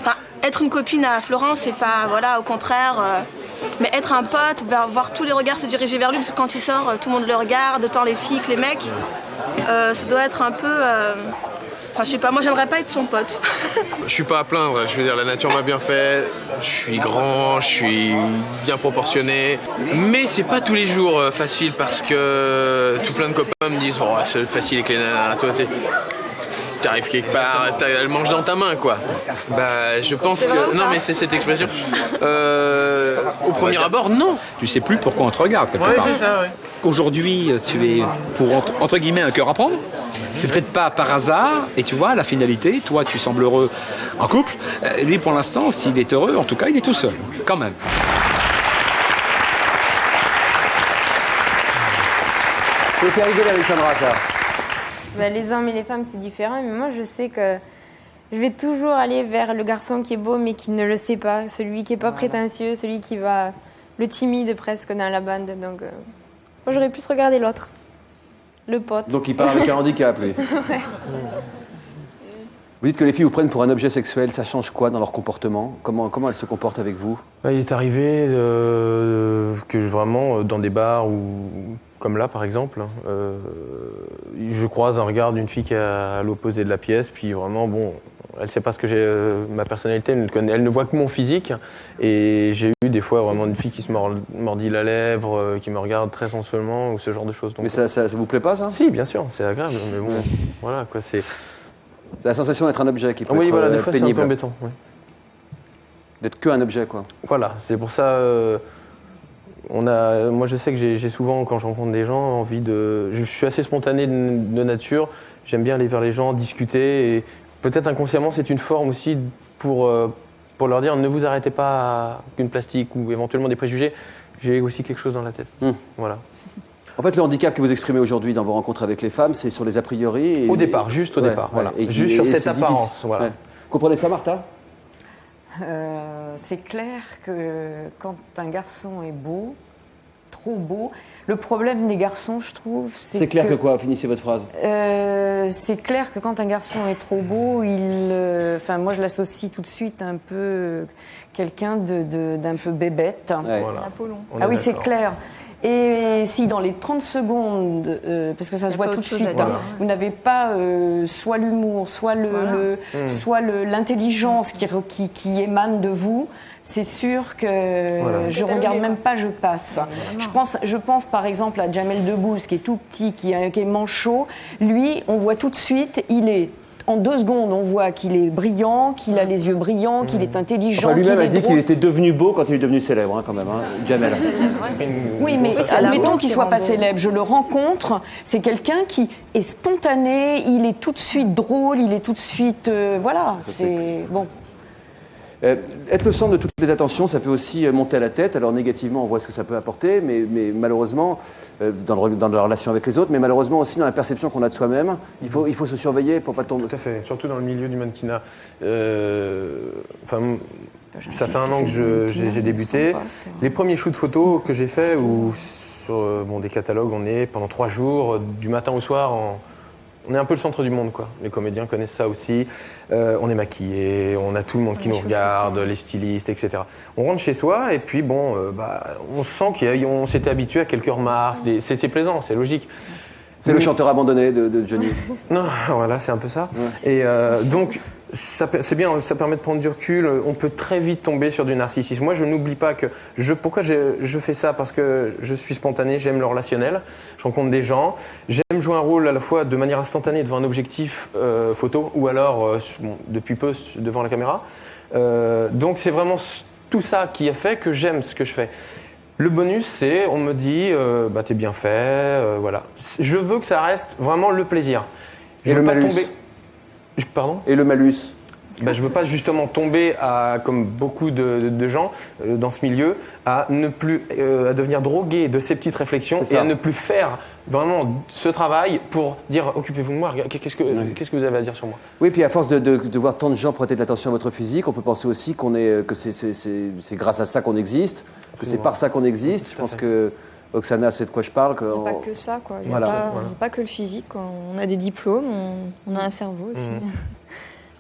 Enfin, être une copine à Florent, c'est pas, voilà, au contraire. Mais être un pote, voir tous les regards se diriger vers lui, parce que quand il sort, tout le monde le regarde, tant les filles que les mecs. Ça doit être un peu... Enfin, je sais pas, moi j'aimerais pas être son pote. Je suis pas à plaindre, je veux dire, la nature m'a bien fait, je suis grand, je suis bien proportionné. Mais c'est pas tous les jours facile parce que tout plein de copains me disent « Oh, c'est facile avec les nanas, toi t'arrives quelque part, elle mange dans ta main, quoi. » Bah, je pense que... Non, mais c'est cette expression. Au premier abord, non. Tu sais plus pourquoi on te regarde, quelque part. C'est ça, ouais. Aujourd'hui, tu es pour, entre guillemets, un cœur à prendre. C'est peut-être pas par hasard. Et tu vois, la finalité, toi, tu sembles heureux en couple. Lui, pour l'instant, s'il est heureux, en tout cas, il est tout seul, quand même. Tu fais rigoler avec Sandra, ça. Ben, les hommes et les femmes, c'est différent. Mais moi, je sais que je vais toujours aller vers le garçon qui est beau, mais qui ne le sait pas. Celui qui n'est pas prétentieux, celui qui va... Le timide, presque, dans la bande. Donc... Moi, j'aurais plus regardé l'autre. Le pote. Donc il part avec un handicap, lui. Ouais. Vous dites que les filles vous prennent pour un objet sexuel, ça change quoi dans leur comportement? Comment elles se comportent avec vous? Il est arrivé que vraiment, dans des bars, comme là par exemple, je croise un regard d'une fille qui est à l'opposé de la pièce, puis vraiment, bon, elle ne sait pas ce que j'ai, ma personnalité, elle ne voit que mon physique. Et j'ai eu des fois vraiment une fille qui se mordit la lèvre, qui me regarde très sensuellement, ou ce genre de choses. Donc, mais ça vous plaît pas, ça? Si, bien sûr, c'est agréable, mais bon, voilà quoi, c'est... C'est la sensation d'être un objet qui peut oui, être voilà, des fois, pénible. c'est un peu embêtant. Oui. D'être qu'un objet, quoi. Voilà, c'est pour ça... moi, je sais que j'ai souvent, quand je rencontre des gens, envie de... Je suis assez spontané de nature, j'aime bien aller vers les gens, discuter, et peut-être inconsciemment, c'est une forme aussi pour leur dire ne vous arrêtez pas à une plastique ou éventuellement des préjugés, j'ai aussi quelque chose dans la tête. Voilà. En fait, le handicap que vous exprimez aujourd'hui dans vos rencontres avec les femmes, c'est sur les a priori. Au départ, juste au départ, voilà. Et juste sur cette apparence. Voilà. Ouais. Vous comprenez ça, Martha? C'est clair que quand un garçon est beau, trop beau, le problème des garçons, je trouve, c'est clair que quoi? Finissez votre phrase. C'est clair que quand un garçon est trop beau, enfin, moi je l'associe tout de suite un peu quelqu'un d'un peu bébête. Ouais. Voilà. Apollon. Ah oui, c'est clair. Et si dans les 30 secondes, parce que ça se voit tout de suite, vous n'avez pas soit l'humour, soit l'intelligence qui émane de vous, c'est sûr que je regarde même pas, je passe. Je pense par exemple à Jamel Debbouze, qui est tout petit, qui est manchot. Lui, on voit tout de suite, il est en 2 secondes, on voit qu'il est brillant, qu'il a les yeux brillants, qu'il est intelligent. Enfin, lui-même qu'il a est dit drôle. qu'il était devenu beau quand il est devenu célèbre, hein, quand même, Jamel. Oui, mais admettons qu'il ne soit pas célèbre. Je le rencontre, c'est quelqu'un qui est spontané, il est tout de suite drôle, il est tout de suite... voilà, c'est... Bon. Être le centre de toutes les attentions, ça peut aussi monter à la tête. Alors négativement, on voit ce que ça peut apporter, mais malheureusement, dans la relation avec les autres, mais malheureusement aussi dans la perception qu'on a de soi-même, il faut se surveiller pour pas tomber. Tout à fait, surtout dans le milieu du mannequinat. Ça fait 1 an que j'ai débuté. Les premiers shoots photos que j'ai faits, où sur des catalogues, on est pendant 3 jours, du matin au soir, on est un peu le centre du monde, quoi. Les comédiens connaissent ça aussi. On est maquillés, on a tout le monde qui nous regarde, les stylistes, etc. On rentre chez soi et puis on sent qu'on s'était habitué à quelques remarques. C'est plaisant, c'est logique. C'est le chanteur abandonné de Johnny. Non, voilà, c'est un peu ça. Ouais. Et donc, c'est bien, ça permet de prendre du recul. On peut très vite tomber sur du narcissisme. Moi, je n'oublie pas que pourquoi je fais ça, parce que je suis spontané, j'aime le relationnel, je rencontre des gens, j'aime jouer un rôle à la fois de manière instantanée devant un objectif photo ou alors depuis peu devant la caméra. Donc, c'est vraiment tout ça qui a fait que j'aime ce que je fais. Le bonus, c'est, on me dit, t'es bien fait, voilà. Je veux que ça reste vraiment le plaisir. Et le malus. Pardon ? Et le malus. Je veux pas justement tomber comme beaucoup de gens dans ce milieu, à ne plus à devenir drogué de ces petites réflexions et à ne plus faire vraiment ce travail pour dire occupez-vous de moi, qu'est-ce que vous avez à dire sur moi. Oui, puis à force de voir tant de gens prêter de l'attention à votre physique, on peut penser aussi que c'est grâce à ça qu'on existe, que c'est par ça qu'on existe. Je pense que Oksana, c'est de quoi je parle. Il n'y a pas que ça, quoi. Il n'y a pas que le physique, quoi. On a des diplômes, on a un cerveau aussi.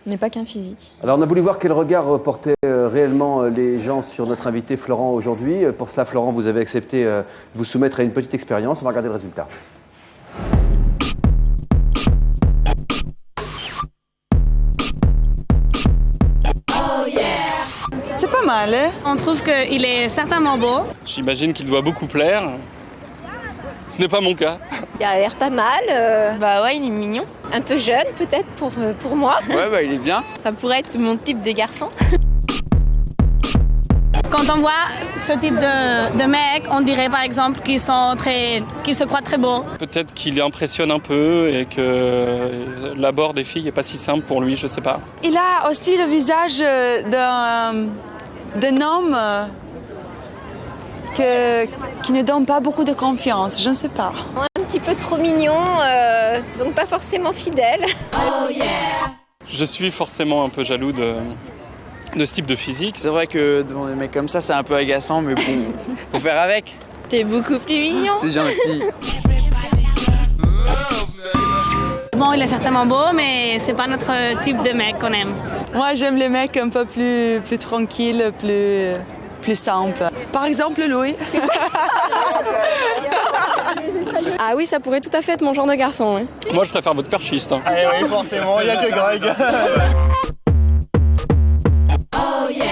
On n'est pas qu'un physique. Alors on a voulu voir quel regard portaient réellement les gens sur notre invité Florent aujourd'hui. Pour cela, Florent, vous avez accepté de vous soumettre à une petite expérience. On va regarder le résultat. C'est pas mal, hein? On trouve qu'il est certainement beau. J'imagine qu'il doit beaucoup plaire. Ce n'est pas mon cas. Il a l'air pas mal. Bah ouais, il est mignon. Un peu jeune peut-être pour moi. Ouais, il est bien. Ça pourrait être mon type de garçon. Quand on voit ce type de mec, on dirait par exemple qu'ils se croient très beaux. Peut-être qu'il impressionne un peu et que l'abord des filles n'est pas si simple pour lui, je sais pas. Il a aussi le visage d'un homme qui ne donne pas beaucoup de confiance, je ne sais pas. Un petit peu trop mignon, donc pas forcément fidèle. Oh yeah. Je suis forcément un peu jaloux de ce type de physique. C'est vrai que devant des mecs comme ça, c'est un peu agaçant, mais bon, faut faire avec. T'es beaucoup plus mignon. C'est gentil. Bon, il est certainement beau, mais c'est pas notre type de mec qu'on aime. Moi, j'aime les mecs un peu plus tranquilles, plus simples. Par exemple, Louis. Ah oui, ça pourrait tout à fait être mon genre de garçon. Oui. Moi, je préfère votre perchiste. Ah oui, forcément, il n'y a que Greg. Oh yeah.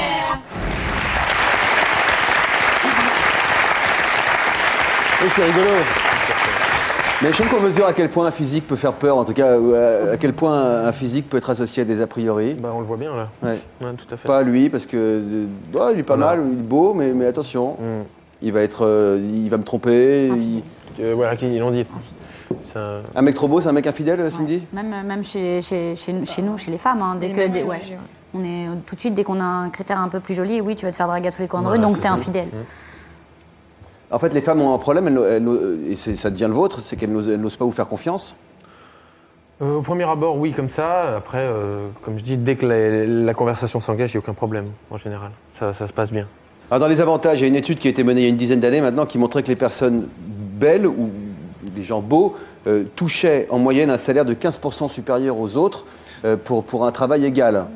Oui, c'est rigolo. Mais je trouve qu'on mesure à quel point un physique peut faire peur, en tout cas, à quel point un physique peut être associé à des a priori. On le voit bien là. Ouais. Ouais, tout à fait. Pas lui, parce que il est pas mal, il est beau, mais attention, il va me tromper. Voilà, ils l'ont dit. Un mec trop beau, c'est un mec infidèle, Cindy ? Même chez nous, chez les femmes. Hein, on est tout de suite, dès qu'on a un critère un peu plus joli, oui, tu vas te faire draguer à tous les coins de rue, donc t'es infidèle. En fait, les femmes ont un problème, et ça devient le vôtre, c'est qu'elles n'osent pas vous faire confiance. Au premier abord, oui, comme ça. Après, comme je dis, dès que la conversation s'engage, il n'y a aucun problème, en général. Ça se passe bien. Alors, dans les avantages, il y a une étude qui a été menée il y a une dizaine d'années maintenant qui montrait que les personnes belles ou les gens beaux touchaient en moyenne un salaire de 15% supérieur aux autres pour un travail égal.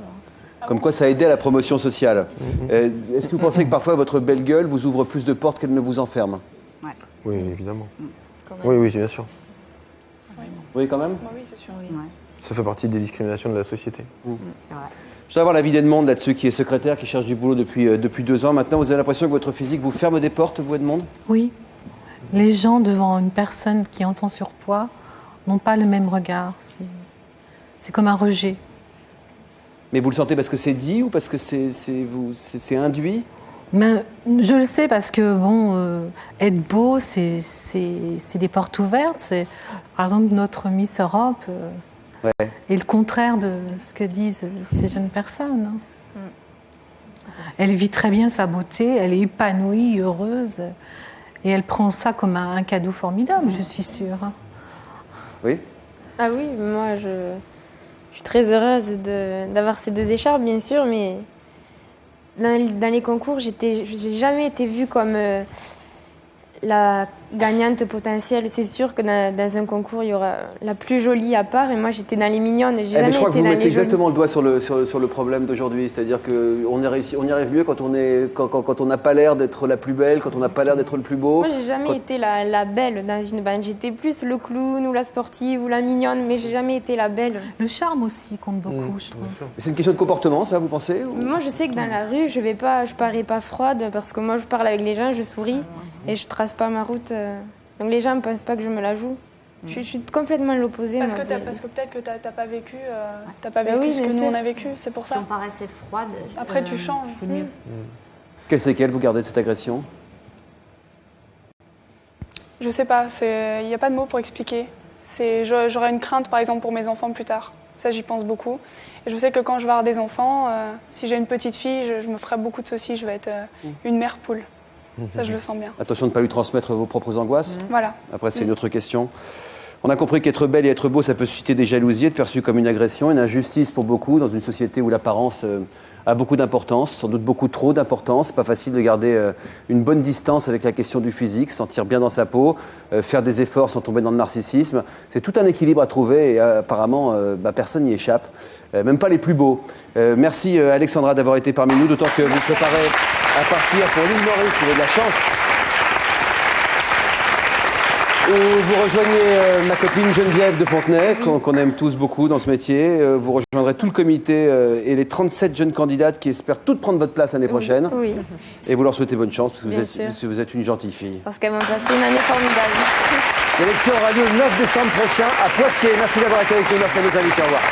Comme quoi ça aidait à la promotion sociale. Est-ce que vous pensez que parfois votre belle gueule vous ouvre plus de portes qu'elle ne vous enferme ? Oui, évidemment. Oui, bien sûr. Oui, quand même ? Oui, c'est sûr. Ça fait partie des discriminations de la société. C'est vrai. Je dois avoir l'avis d'Edmond là-dessus, qui est secrétaire, qui cherche du boulot depuis 2 ans. Maintenant, vous avez l'impression que votre physique vous ferme des portes, vous, Edmond ? Oui. Les gens devant une personne qui est en surpoids n'ont pas le même regard. c'est comme un rejet. Mais vous le sentez parce que c'est dit ou parce que c'est induit? Mais je le sais parce que, bon, être beau, c'est des portes ouvertes. Par exemple, notre Miss Europe est le contraire de ce que disent ces jeunes personnes. Elle vit très bien sa beauté, elle est épanouie, heureuse. Et elle prend ça comme un cadeau formidable, je suis sûre. Oui? Ah oui, moi, je suis très heureuse d'avoir ces 2 écharpes, bien sûr, mais dans les concours, j'ai jamais été vue comme la gagnante potentielle. C'est sûr que dans un concours, il y aura la plus jolie à part, et moi, j'étais dans les mignonnes. J'ai jamais je crois été que vous dans mettez les exactement le doigt sur le problème d'aujourd'hui, c'est-à-dire qu'on y arrive mieux quand on n'a pas l'air d'être la plus belle, quand on n'a pas l'air d'être le plus beau. Moi, j'ai jamais été la belle dans une bande. J'étais plus le clown ou la sportive ou la mignonne, mais j'ai jamais été la belle. Le charme aussi compte beaucoup, je trouve. C'est une question de comportement, ça, vous pensez Moi, je sais que dans la rue, je parais pas froide parce que moi, je parle avec les gens, je souris et je trace pas ma route. Donc les gens ne pensent pas que je me la joue. Je suis complètement l'opposé. Parce que peut-être que t'as pas vécu, ce que sûr. nous on a vécu, c'est pour ça. Si on paraissait froide, après tu changes. C'est mieux. Quelles séquelles vous gardez de cette agression? Je sais pas, il n'y a pas de mots pour expliquer. J'aurais une crainte par exemple pour mes enfants plus tard. Ça, j'y pense beaucoup. Et je sais que quand je vais avoir des enfants, si j'ai une petite fille, je me ferai beaucoup de soucis. Je vais être une mère poule. Ça, je le sens bien. Attention de ne pas lui transmettre vos propres angoisses. Voilà. Après, c'est une autre question. On a compris qu'être belle et être beau, ça peut susciter des jalousies, être perçu comme une agression, une injustice pour beaucoup, dans une société où l'apparence a beaucoup d'importance, sans doute beaucoup trop d'importance. C'est pas facile de garder une bonne distance avec la question du physique, se sentir bien dans sa peau, faire des efforts sans tomber dans le narcissisme. C'est tout un équilibre à trouver et apparemment, personne n'y échappe, même pas les plus beaux. Merci Alexandra d'avoir été parmi nous, d'autant que vous préparez à partir pour l'île Maurice, vous avez de la chance. Où vous rejoignez ma copine Geneviève de Fontenay, qu'on aime tous beaucoup dans ce métier. Vous rejoindrez tout le comité et les 37 jeunes candidates qui espèrent toutes prendre votre place l'année prochaine. Oui. Et vous leur souhaitez bonne chance, parce que Bien vous êtes une gentille fille. Parce qu'elles vont passer une année formidable. L'élection aura lieu le 9 décembre prochain à Poitiers. Merci d'avoir été avec nous. Merci à nos invités. Au revoir.